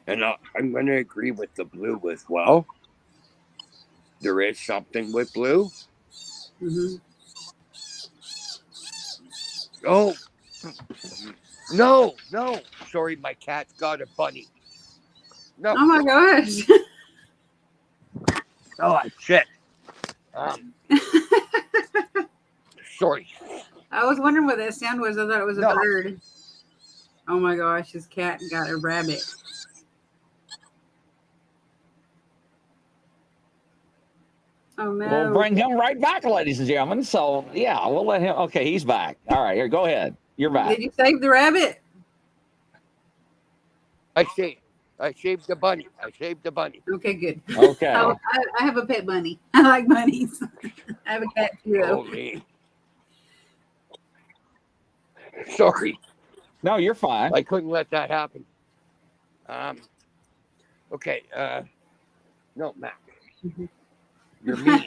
And I'm going to agree with the Blue as well. There is something with Blue. Mm-hmm. Oh, no. Sorry, my cat's got a bunny. No. Oh my gosh. Oh, shit. Sorry. I was wondering what that sound was. I thought it was a No. bird. Oh my gosh, his cat got a rabbit. Oh no. We'll bring him right back, ladies and gentlemen. So, yeah, we'll let him. Okay, he's back. All right, here, go ahead. You're back. Did you save the rabbit? I saved the bunny. Okay, good. Okay. I have a pet bunny. I like bunnies. I have a cat too. Holy. Sorry. No, you're fine. I couldn't let that happen. Okay. No, Matt. Mhm. You're mean.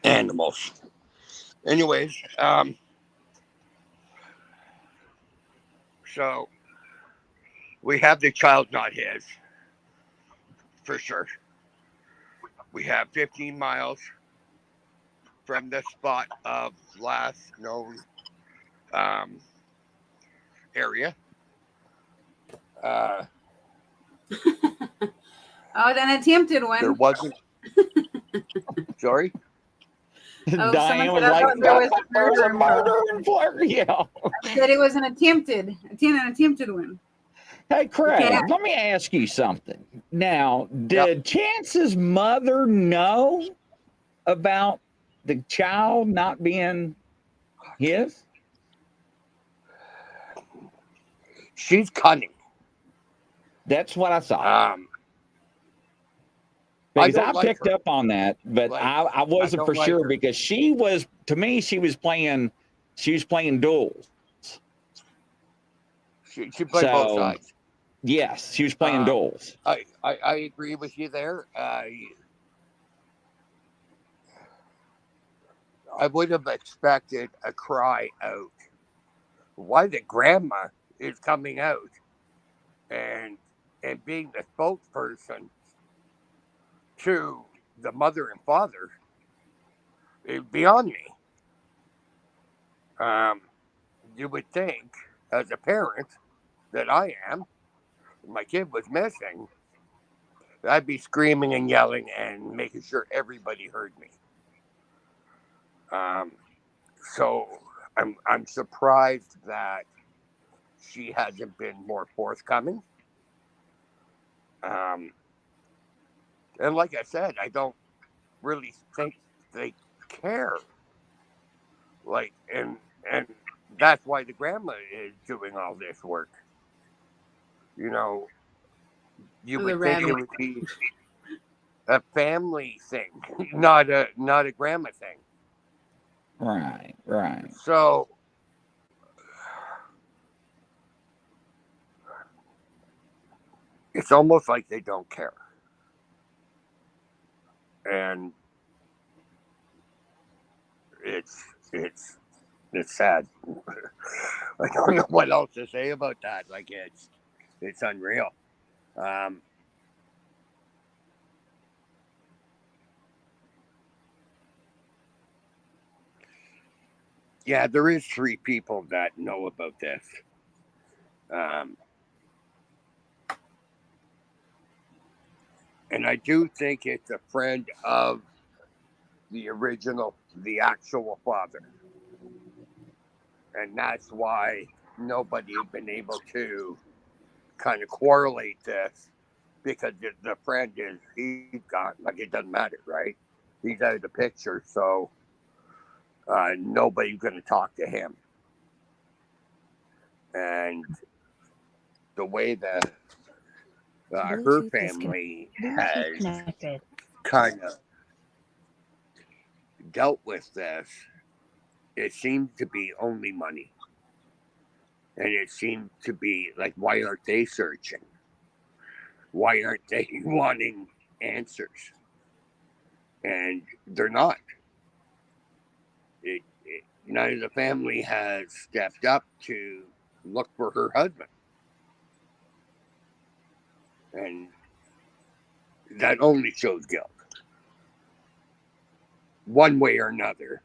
Animals. Anyways, so we have the child not his, for sure. We have 15 miles from the spot of last known area. Oh, an attempted one. There wasn't. Sorry? Oh, Diane someone was said, I like, thought there was a there's a murder. murder in Florida. Yeah. I said it was an attempted one. Hey, Craig, Okay. let me ask you something. Now, did Chance's mother know about the child not being his? She's cunning. That's what I thought. Because I picked up on that, but I wasn't for sure because she was, to me, she was playing duels. She played both sides. Yes, she was playing duels. I agree with you there. I would have expected a cry out. Why the grandma is coming out and being the spokesperson to the mother and father is beyond me. You would think, as a parent that I am, if my kid was missing, I'd be screaming and yelling and making sure everybody heard me. So I'm surprised that she hasn't been more forthcoming. And like I said, I don't really think they care. Like, and that's why the grandma is doing all this work. You know, you would think it would be a family thing, not a grandma thing. Right. So it's almost like they don't care. And it's sad. I don't know what else to say about that. Like it's unreal. Um, yeah, there is 3 people that know about this. And I do think it's a friend of the actual father. And that's why nobody has been able to kind of correlate this, because the friend he's gone. Like, it doesn't matter, right? He's out of the picture, so nobody's going to talk to him. And the way that her family has kind of dealt with this, it seems to be only money. And it seems to be like, why aren't they searching? Why aren't they wanting answers? And they're not. None of the family has stepped up to look for her husband. And that only shows guilt. One way or another,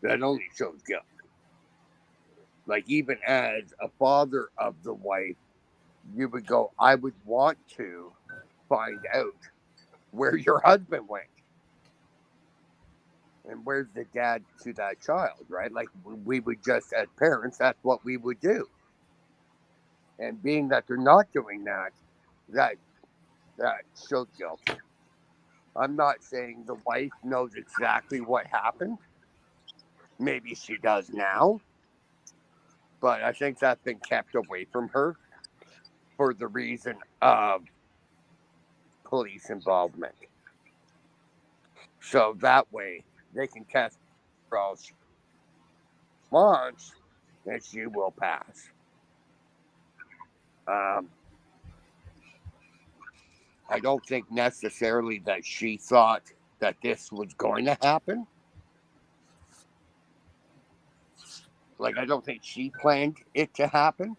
that only shows guilt. Like, even as a father of the wife, you would go, I would want to find out where your husband went. And where's the dad to that child, right? Like, we would just, as parents, that's what we would do. And being that they're not doing that, that shows guilt. I'm not saying the wife knows exactly what happened. Maybe she does now. But I think that's been kept away from her for the reason of police involvement. So that way they can test her all she wants, and she will pass. I don't think necessarily that she thought that this was going to happen. Like, I don't think she planned it to happen.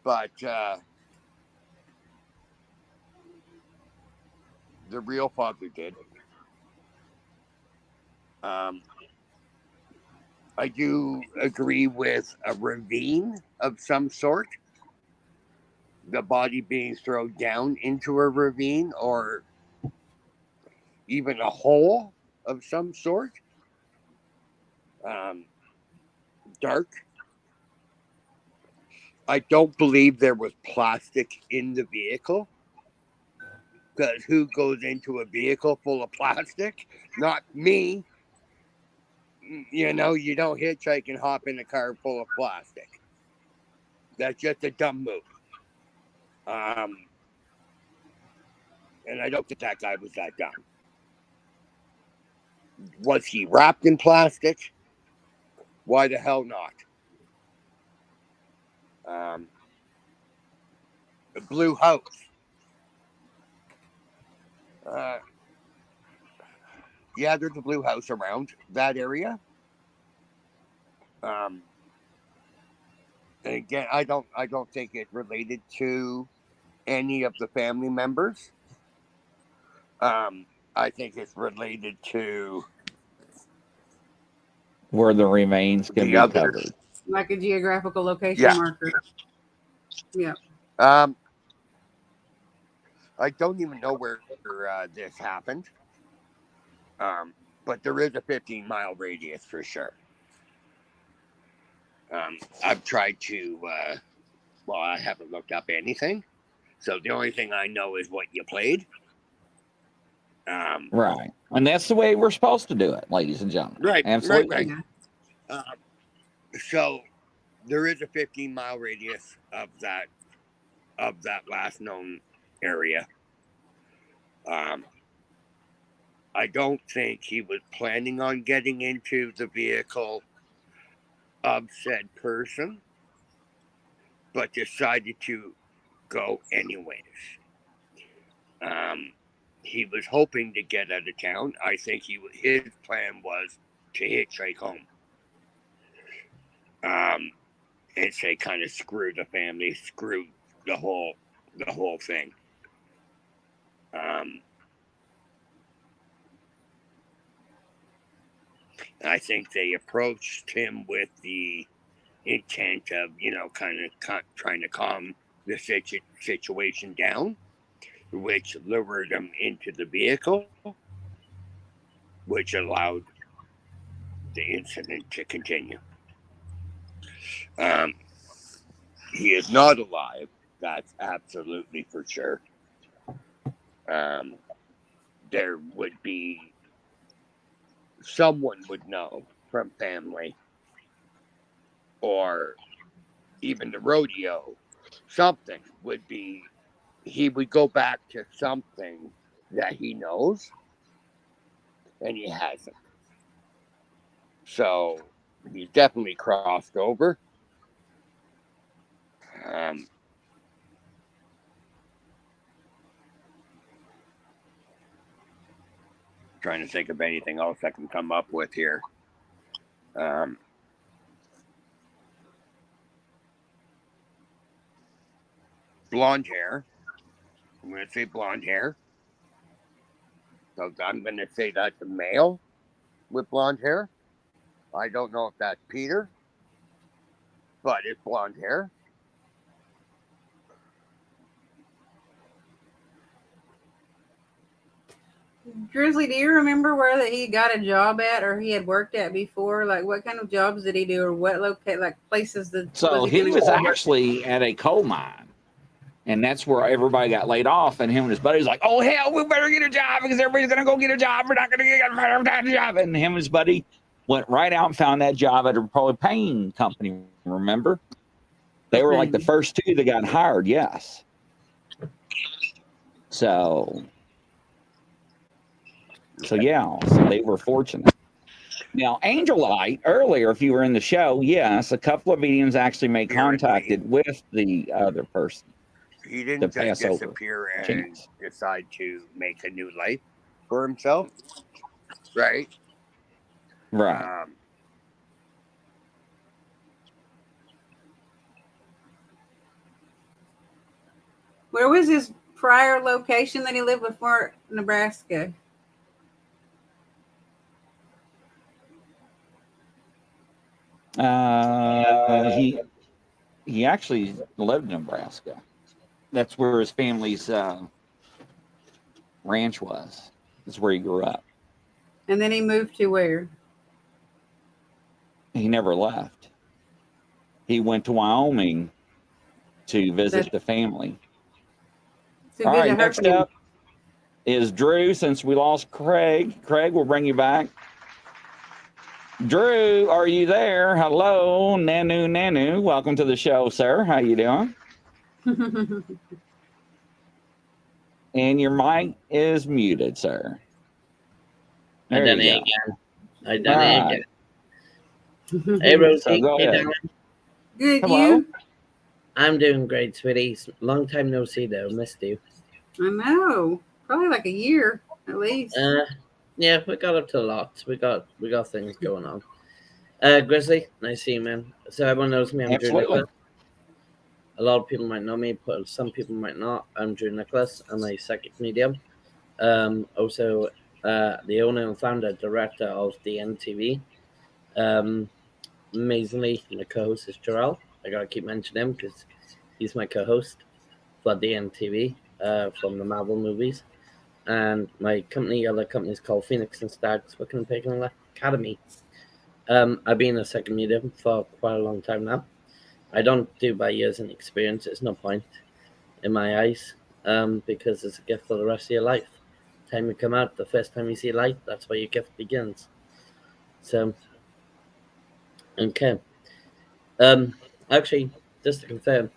But the real father did. I do agree with a ravine of some sort. The body being thrown down into a ravine, or even a hole of some sort. Dark. I don't believe there was plastic in the vehicle, because who goes into a vehicle full of plastic? Not me. You know, you don't hitchhike and hop in a car full of plastic. That's just a dumb move. And I don't think that guy was that dumb. Was he wrapped in plastic? Why the hell not? The blue house. Yeah, there's a blue house around that area. And again, I don't think it related to any of the family members. I think it's related to where the remains can the be others. covered. Like a geographical location marker. Yeah. I don't even know where this happened. But there is a 15-mile radius for sure. I've tried to, I haven't looked up anything. So the only thing I know is what you played. Right. And that's the way we're supposed to do it, ladies and gentlemen. Right. Absolutely. Right. So there is a 15-mile radius of that last known area. I don't think he was planning on getting into the vehicle of said person, but decided to go anyways. He was hoping to get out of town. I think his plan was to hitchhike home. And say kind of screw the family, screw the whole thing. I think they approached him with the intent of, kind of trying to calm the situation down, which lured him into the vehicle, which allowed the incident to continue. He is not alive. That's absolutely for sure. There would be someone would know from family or even the rodeo. Something would be, he would go back to something that he knows and he hasn't. So he's definitely crossed over. Trying to think of anything else I can come up with here. Blonde hair. I'm going to say blonde hair. So I'm going to say that's a male with blonde hair. I don't know if that's Peter, but it's blonde hair. Grizzly, do you remember where that he got a job at or he had worked at before? Like, what kind of jobs did he do, or what places that? So he was actually at a coal mine, and that's where everybody got laid off. And him and his buddies like, "Oh hell, we better get a job because everybody's gonna go get a job. We're not gonna get a job." And him and his buddy went right out and found that job at a propane company. Remember, they were like the first two that got hired. Yes. So yeah, so they were fortunate. Now, Angelite, earlier, if you were in the show, yes, a couple of mediums actually made contacted with the other person. He didn't just disappear and decide to make a new life for himself, right? Right. Where was his prior location that he lived before Nebraska? He actually lived in Nebraska. That's where his family's ranch was. That's where he grew up. And then he moved to where? He never left. He went to Wyoming to visit the family. All right, next up is Drew. Since we lost Craig, we'll bring you back. Drew, are you there? Hello, Nanu. Welcome to the show, sir. How you doing? And your mic is muted, sir. I done it again. Hey, Rosie. So go ahead. Good. Hello. You? I'm doing great, sweetie. Long time no see, though. Missed you. I know. Probably like a year at least. Yeah, we got up to lots. We got things going on. Grizzly, nice to see you, man. So everyone knows me. I'm Drew Nicholas. A lot of people might know me, but some people might not. I'm Drew Nicholas. I'm a psychic medium. Also, the owner and founder, director of the NTV. Amazingly, my co-host is Jarrell. I gotta keep mentioning him because he's my co-host for the NTV from the Marvel movies. And my other company is called Phoenix and Stags Working and Pagan Academy. I've been a second medium for quite a long time now. I don't do by years and experience. It's no point in my eyes because it's a gift for the rest of your life. The time you come out, the first time you see light, that's where your gift begins. So, okay. Actually, just to confirm,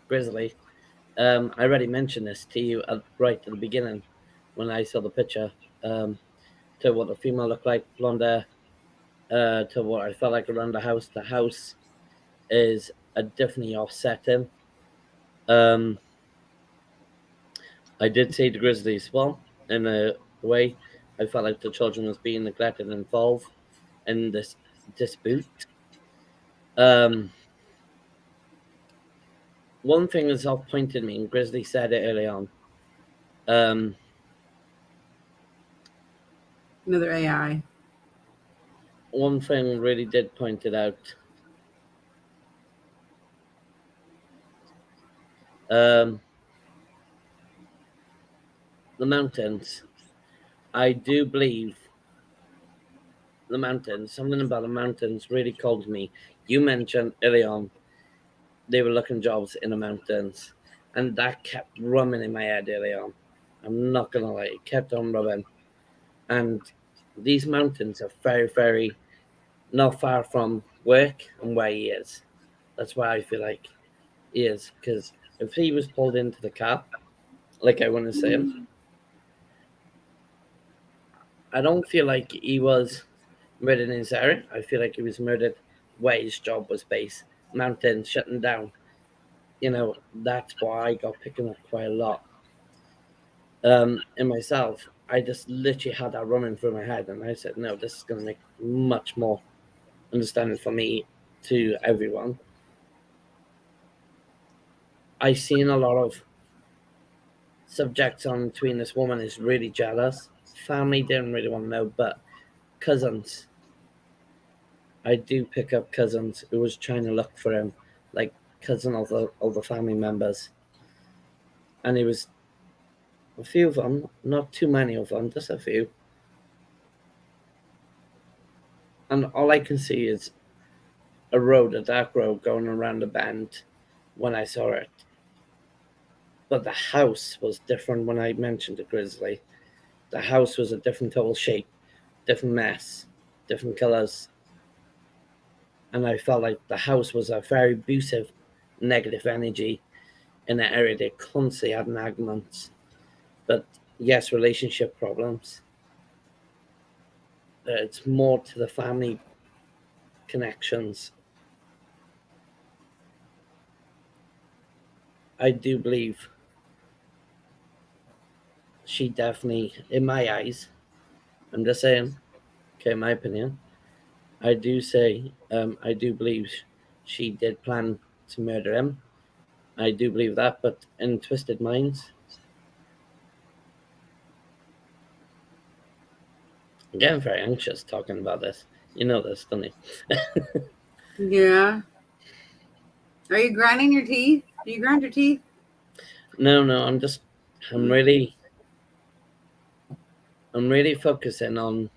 Grizzly, I already mentioned this to you right at the beginning when I saw the picture, to what the female looked like, blonde hair, to what I felt like around the house. The house is definitely offsetting. I did see the grizzly as well. In a way, I felt like the children was being neglected and involved in this dispute. Um, One thing that's off pointed me, and Grizzly said it early on. Um, Another AI. One thing really did point it out. Um, the mountains. I do believe the mountains. Something about the mountains really called me. You mentioned early on they were looking jobs in the mountains, and that kept rumming in my head early on. I'm not gonna lie, it kept on rubbing. And these mountains are very, very not far from work and where he is. That's why I feel like he is. Because if he was pulled into the car, like I want to say him, I don't feel like he was murdered in his area. I feel like he was murdered where his job was based. Mountains shutting down. You know, that's why I got picking up quite a lot. In myself, I just literally had that running through my head, and I said, no, this is going to make much more understanding for me to everyone. I seen a lot of subjects on between this woman is really jealous. Family didn't really want to know, but cousins. I do pick up cousins who was trying to look for him, like cousin of the family members. And it was a few of them, not too many of them, just a few. And all I can see is a road, a dark road going around a bend when I saw it. But the house was different when I mentioned the grizzly. The house was a different total shape, different mess, different colors. And I felt like the house was a very abusive, negative energy in that area. They constantly had arguments. But yes, relationship problems. It's more to the family connections. I do believe she definitely, in my eyes, I'm just saying, okay, my opinion, I do say, I do believe she did plan to murder him. I do believe that, but in twisted minds, I'm getting very anxious talking about this. You know this, don't you? Yeah. Are you grinding your teeth? Do you grind your teeth? No, I'm really focusing on,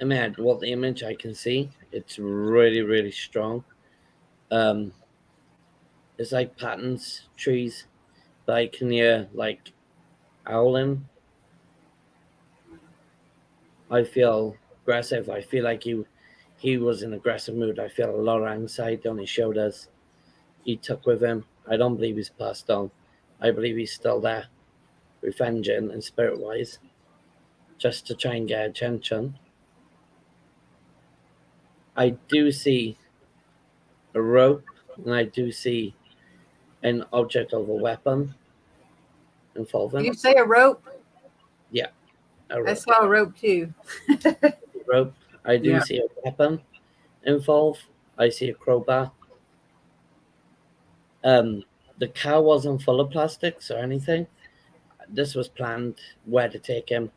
I mean, what the image I can see, it's really, really strong. Um, it's like patterns, trees, but I can hear like owling. I feel aggressive. I feel like he was in aggressive mood. I feel a lot of anxiety on his shoulders. He took with him. I don't believe he's passed on. I believe he's still there, revenging and spirit wise, just to try and get attention. I do see a rope, and I do see an object of a weapon Did involving. you say a rope? Yeah, a I rope. saw a rope too. Rope. I do Yeah. see a weapon involved. I see a crowbar. The car wasn't full of plastics or anything. This was planned where to take him.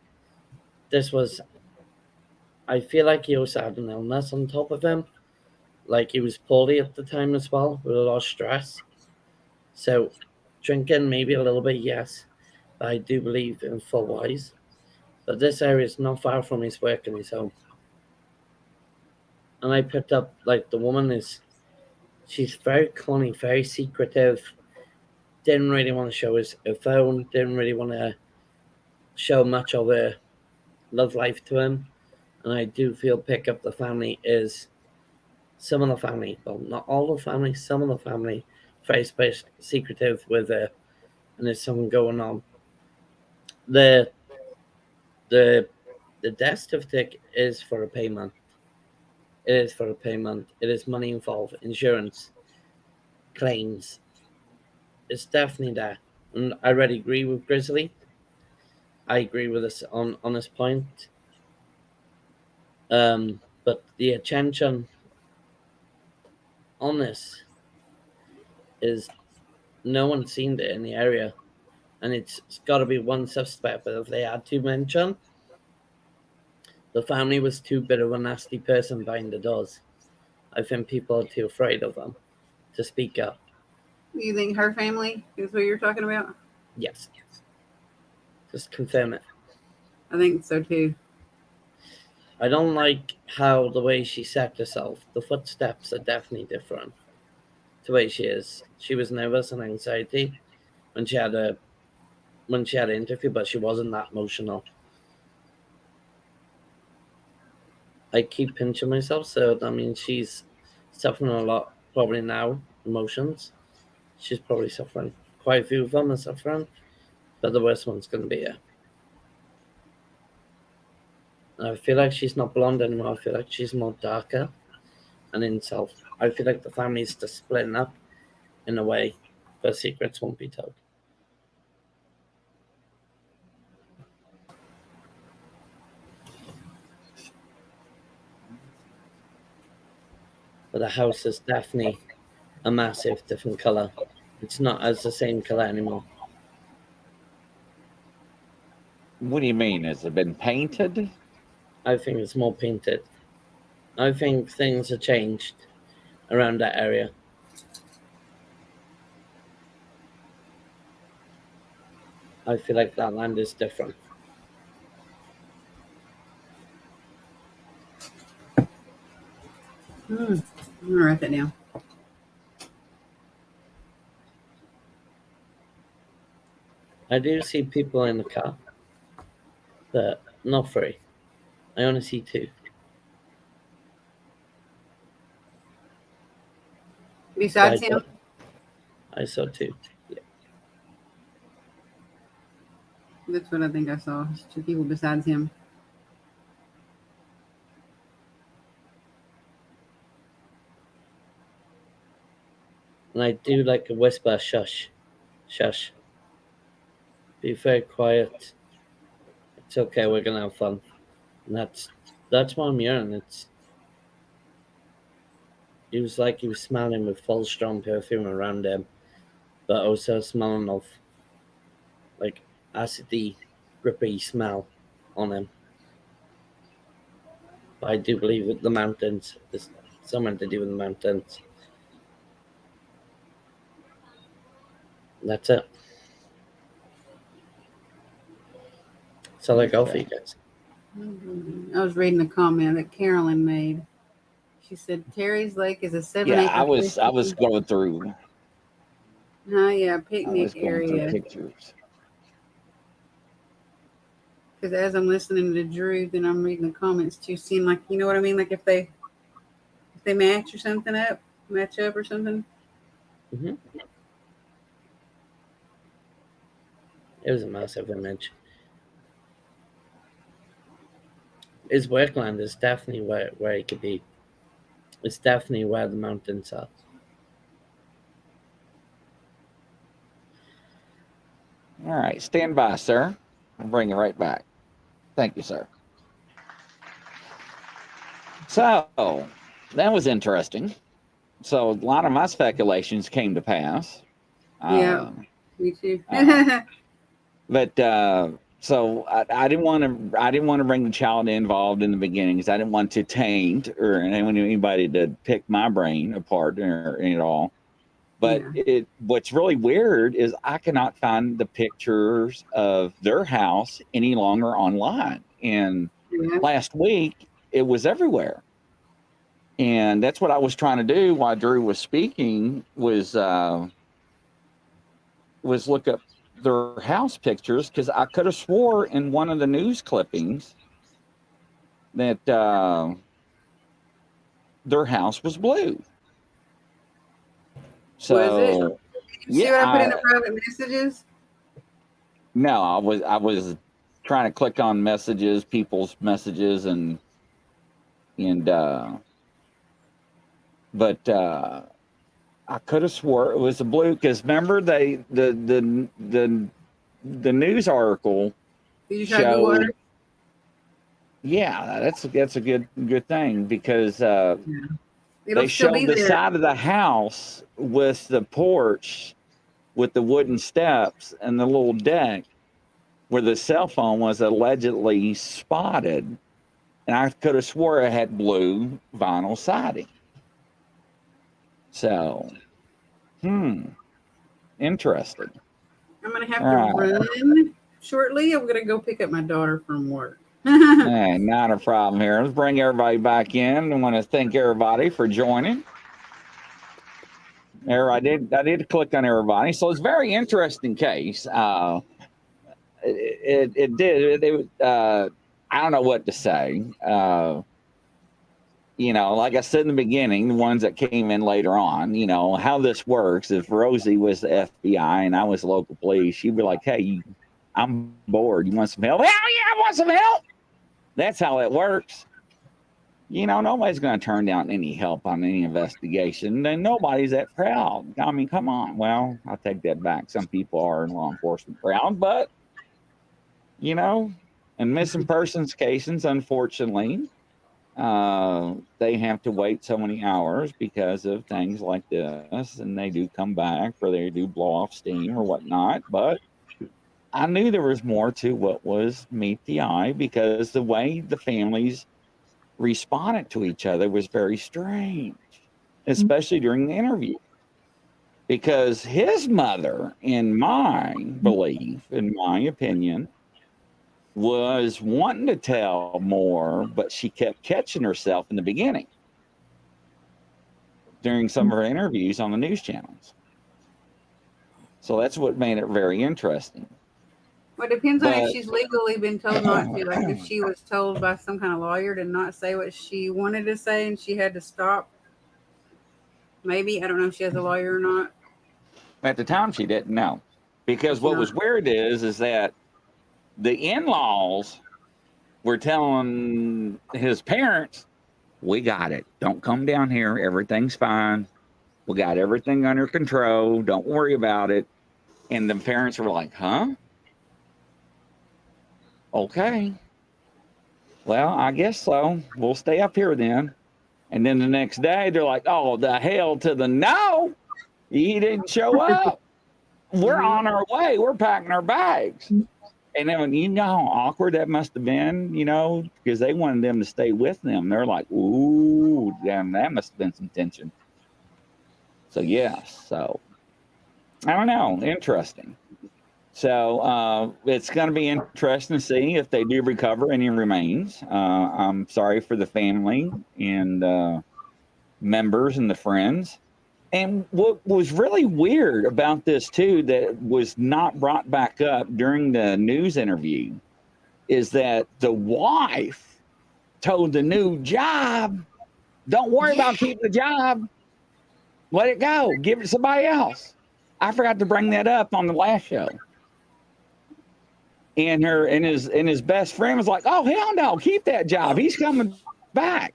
This was, I feel like he also had an illness on top of him. Like he was poorly at the time as well, with a lot of stress. So drinking maybe a little bit, yes. But I do believe in full wise. But this area is not far from his work and his home. And I picked up like the woman is, she's very cunning, very secretive. Didn't really want to show her phone. Didn't really want to show much of her love life to him. And I do feel pick up the family is some of the family, well, not all the family, some of the family, very secretive with her, and there's something going on. The the the death certificate is for a payment. It is for a payment. It is money involved, insurance, claims. It's definitely there. And I already agree with Grizzly. I agree with us on this point. But the attention on this is no one's seen it in the area, and it's got to be one suspect. But if they had to mention, the family was too bit of a nasty person behind the doors. I think people are too afraid of them to speak up. You think her family is what you're talking about? Yes. Just confirm it. I think so too. I don't like how the way she sacked herself. The footsteps are definitely different. The way she is. She was nervous and anxiety when she had an interview, but she wasn't that emotional. I keep pinching myself, so that means she's suffering a lot probably now, emotions. She's probably suffering. Quite a few of them are suffering, but the worst one's going to be her. I feel like she's not blonde anymore. I feel like she's more darker and in self. I feel like the family's just splitting up in a way where secrets won't be told. But the house is definitely a massive different color. It's not as the same color anymore. What do you mean? Has it been painted? I think it's more painted. I think things have changed around that area. I feel like that land is different. I'm gonna write that down. I do see people in the car, but not three. I only see two. Besides him? I saw two. Yeah. That's what I think I saw. It's two people besides him. And I do like a whisper, shush, shush. Be very quiet. It's okay, we're gonna have fun. And that's what I'm hearing. It was like he was smelling with full strong perfume around him, but also smelling of like acidy, grippy smell on him. But I do believe that the mountains is something to do with the mountains. That's it. So I go for you guys. I was reading a comment that Carolyn made. She said Terry's Lake is a 7-acre. Yeah, I was going through. Oh yeah, I picnic was going through area. pictures. Because as I'm listening to Drew, then I'm reading the comments too, seeing like, you know what I mean, like if they match or something up, match up or something. Mm-hmm. It was a massive image. His workland is definitely where it could be. It's definitely where the mountains are. All right, stand by, sir. I'll bring you right back. Thank you, sir. So that was interesting. So a lot of my speculations came to pass. Yeah, me too. But so I didn't want to bring the child involved in the beginning because I didn't want to taint or anybody to pick my brain apart or at all. But what's really weird is I cannot find the pictures of their house any longer online. And last week it was everywhere. And that's what I was trying to do while Drew was speaking was look up their house pictures because I could have swore in one of the news clippings that their house was blue. So was it? You see what I put in the private messages? No, I was trying to click on messages, people's messages, but I could have swore it was a blue because remember the news article Did you try to Google showed. Earth? Yeah, that's a good thing because It'll they still be showed the there. side of the house with the porch with the wooden steps and the little deck where the cell phone was allegedly spotted. And I could have swore it had blue vinyl siding. So, interesting. I'm gonna have All to right. run shortly. I'm gonna go pick up my daughter from work. Hey, not a problem here. Let's bring everybody back in. I want to thank everybody for joining. There, I did click on everybody. So it's a very interesting case. I don't know what to say. Like I said in the beginning, the ones that came in later on, how this works. If Rosie was the FBI and I was local police, she'd be like, hey, I'm bored. You want some help? Hell yeah, I want some help. That's how it works. Nobody's going to turn down any help on any investigation. And nobody's that proud. I mean, come on. Well, I'll take that back. Some people are in law enforcement proud, but, in missing persons cases, unfortunately, they have to wait so many hours because of things like this. And they do come back or they do blow off steam or whatnot. But I knew there was more to what was meet the eye because the way the families responded to each other was very strange, especially during the interview. Because his mother, in my belief, in my opinion, was wanting to tell more, but she kept catching herself in the beginning during some of her interviews on the news channels. So that's what made it very interesting. Well, it depends on if she's legally been told not to. Like if she was told by some kind of lawyer to not say what she wanted to say and she had to stop. Maybe. I don't know if she has a lawyer or not. At the time, she didn't know. Because what was weird is that the in-laws were telling his parents, we got it. Don't come down here. Everything's fine. We got everything under control. Don't worry about it. And the parents were like, huh? Okay. Well, I guess so. We'll stay up here then. And then the next day, they're like, oh, the hell to the no. He didn't show up. We're on our way. We're packing our bags. And then, how awkward that must have been, because they wanted them to stay with them. They're like, ooh, damn, that must have been some tension. So, yes. So, I don't know. Interesting. So, it's going to be interesting to see if they do recover any remains. I'm sorry for the family and members and the friends. And what was really weird about this, too, that was not brought back up during the news interview is that the wife told the new job, don't worry about keeping the job. Let it go. Give it to somebody else. I forgot to bring that up on the last show. And his best friend was like, oh, hell no, keep that job. He's coming back.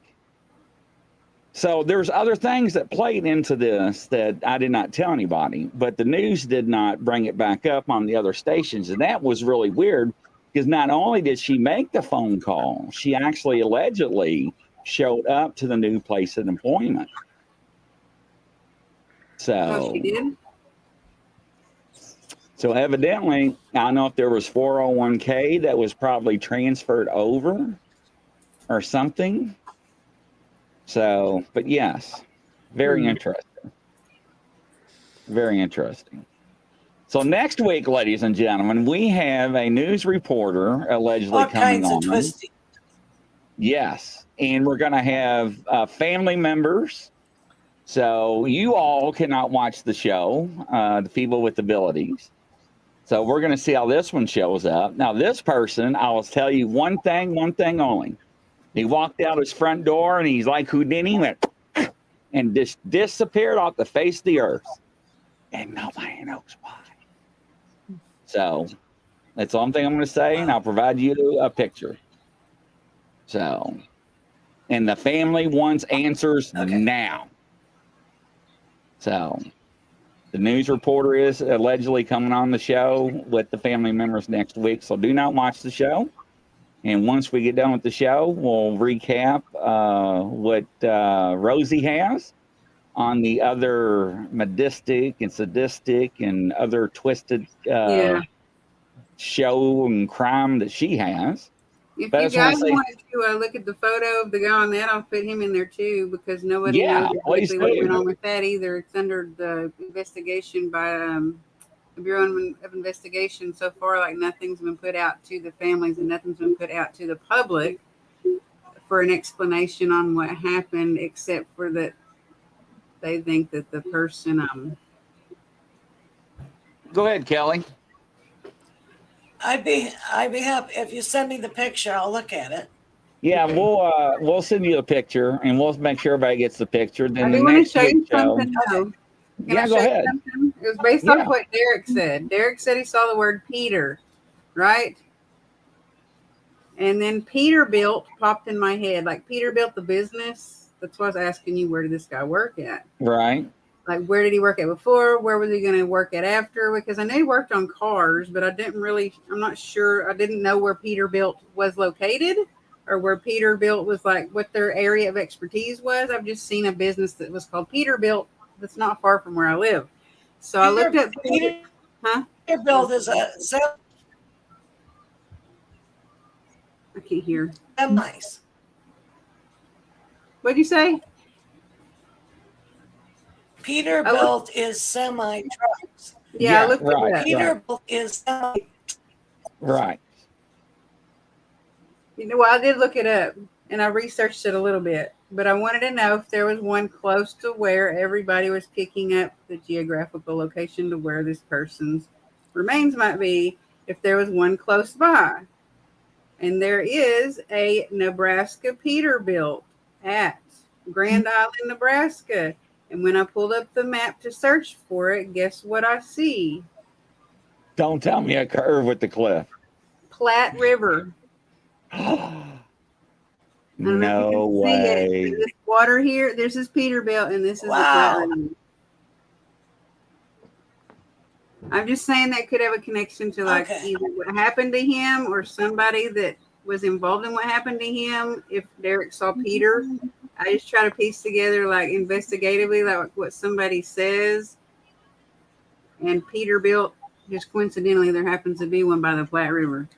So there's other things that played into this that I did not tell anybody, but the news did not bring it back up on the other stations. And that was really weird because not only did she make the phone call, she actually allegedly showed up to the new place of employment. So she did? So evidently, I don't know if there was 401k that was probably transferred over or something. So, but yes, very interesting. Very interesting. So next week, ladies and gentlemen, we have a news reporter allegedly All coming kinds on. of twisting. Yes, and we're going to have family members. So you all cannot watch the show, the people with abilities. So we're going to see how this one shows up. Now, this person, I will tell you one thing only. He walked out his front door and he's like Houdini, went and just disappeared off the face of the earth. And nobody knows why. So that's the only thing I'm going to say, and I'll provide you a picture. So, and the family wants answers now. So the news reporter is allegedly coming on the show with the family members next week. So do not watch the show. And once we get done with the show, we'll recap what Rosie has on the other medistic and sadistic and other twisted show and crime that she has. If But I you just wanna guys say- wanted to look at the photo of the guy on that, I'll put him in there too, because nobody Yeah, knows please exactly what do. went on with that either. It's under the investigation by the Bureau of Investigation. So far, like nothing's been put out to the families and nothing's been put out to the public for an explanation on what happened, except for that they think that the person Go ahead, Kelly. I'd be happy if you send me the picture. I'll look at it. Yeah, we'll send you a picture and we'll make sure everybody gets the picture. Then I the do want to next show you week's show. something though. Can Yeah, I go show you ahead. something? It was based Yeah. off what Derek said. Derek said he saw the word Peter, right? And then Peterbilt popped in my head. Like Peterbilt, the business. That's why I was asking you, where did this guy work at? Right. Like, where did he work at before? Where was he going to work at after? Because I knew he worked on cars, but I'm not sure. I didn't know where Peterbilt was located or where Peterbilt was, like, what their area of expertise was. I've just seen a business that was called Peterbilt that's not far from where I live. So I looked up Peterbilt is a I can't hear. semis. What'd you say? Peterbilt is semi trucks. Yeah, I looked it up. Peterbilt is semi. Right. You know, well, I did look it up and I researched it a little bit, but I wanted to know if there was one close to where everybody was picking up the geographical location to where this person's remains might be, if there was one close by. And there is a Nebraska Peterbilt at Grand Island, Nebraska. And when I pulled up the map to search for it, guess what I see? Don't tell me a curve with the cliff. Platte River. No way. This water here, this is Peterbilt, and this is the Platte River. I'm just saying that could have a connection to like either what happened to him or somebody that was involved in what happened to him. If Derek saw Peter, I just try to piece together like investigatively, like what somebody says. And Peterbilt, just coincidentally, there happens to be one by the Platte River.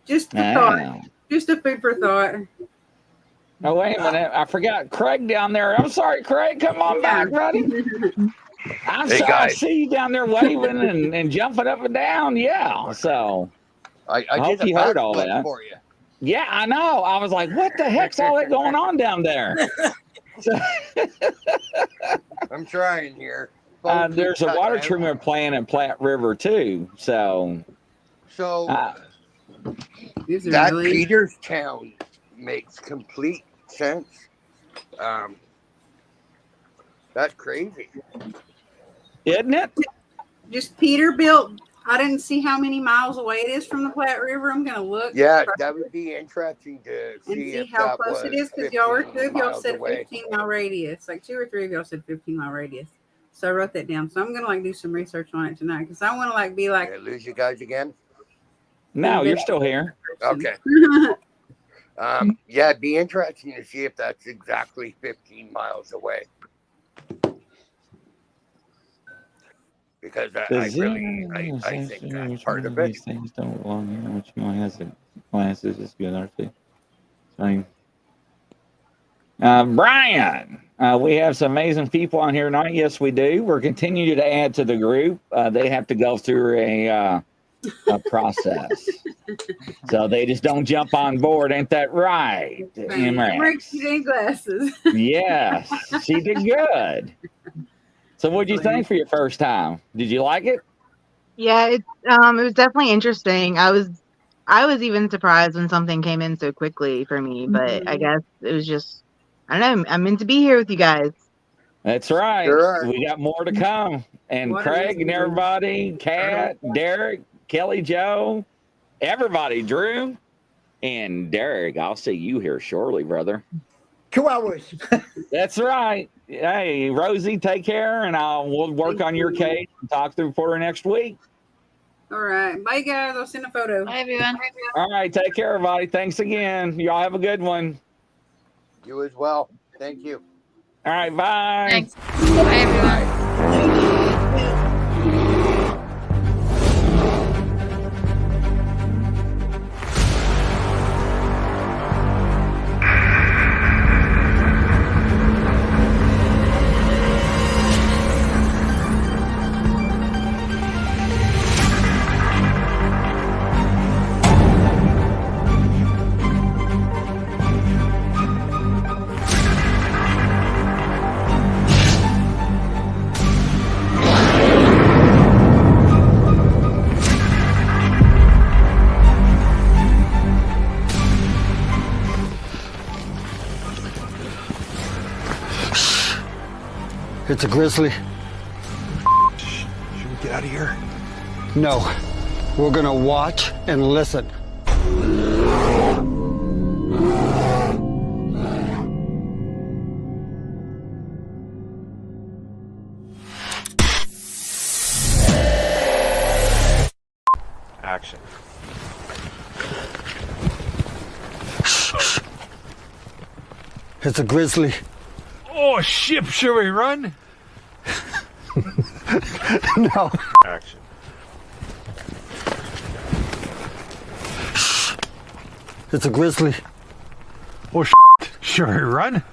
Just a thought. Just a food for thought. Oh, wait a minute. I forgot Craig down there. I'm sorry, Craig. Come on back, buddy. I'm Hey, sorry. I guys. see you down there waving and jumping up and down. Yeah. So I hope did a you heard all backflip that. for you. Yeah, I know. I was like, what the heck's all that going on down there? I'm trying here. There's a water treatment plant at Platte River, too. So that Peterstown makes complete sense. That's crazy, isn't it? Just Peterbilt. I didn't see how many miles away it is from the Platte River. I'm gonna look. Yeah, that would be interesting to see if how that close was it is, because y'all were 15 two of y'all miles said away. 15-mile radius. Like 2 or 3 of y'all said 15-mile radius. So I wrote that down. So I'm gonna like do some research on it tonight because I want to like be like. Did I lose you guys again? No, you're still here. Okay. Yeah, it'd be interesting to see if that's exactly 15 miles away. Because I think that's part of it. These things don't belong here. Which one has the glasses? Is good, aren't they? Same. Brian, we have some amazing people on here tonight. Yes, we do. We're continuing to add to the group. They have to go through a process, so they just don't jump on board. Ain't that right, MRX? Glasses. Yes, she did good. So, what did you think for your first time? Did you like it? Yeah, it was definitely interesting. I was even surprised when something came in so quickly for me, but I guess it was just, I don't know, I'm meant to be here with you guys. That's right. Sure. We got more to come. And Craig and everybody, Kat, Derek, Kelly Joe, everybody, Drew, and Derek. I'll see you here shortly, brother. 2 hours. That's right. Hey, Rosie, take care, and we'll work Thank on your you. case and talk to the reporter next week. All right. Bye, guys. I'll send a photo. Bye, everyone. All right, take care, everybody. Thanks again. Y'all have a good one. You as well. Thank you. All right, bye. Thanks. Bye, everyone. It's a grizzly. Should we get out of here? No, we're gonna watch and listen. Action. It's a grizzly. Oh, shit, should we run? No. Action. It's a grizzly. Oh, should we run?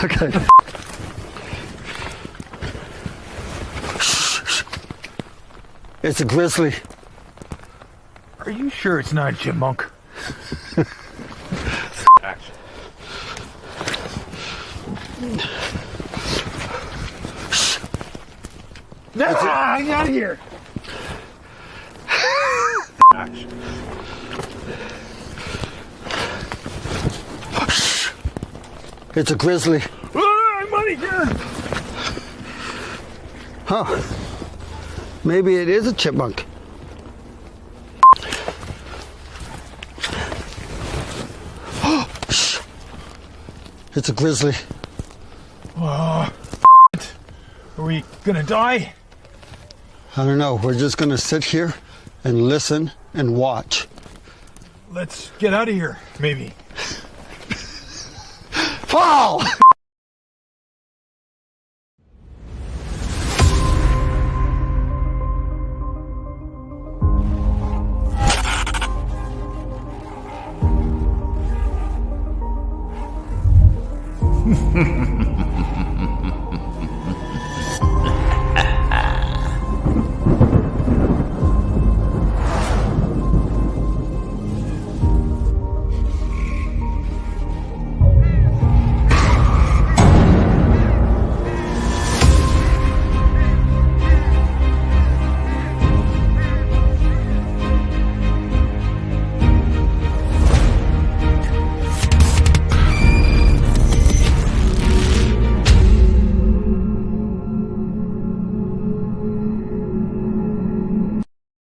Okay. It's a grizzly. Are you sure it's not a chipmunk? Action. No, get out of here. Action. It's a grizzly. I'm out of here. Huh. Maybe it is a chipmunk. It's a grizzly. Are we gonna die? I don't know. We're just gonna sit here and listen and watch. Let's get out of here, maybe. Fall!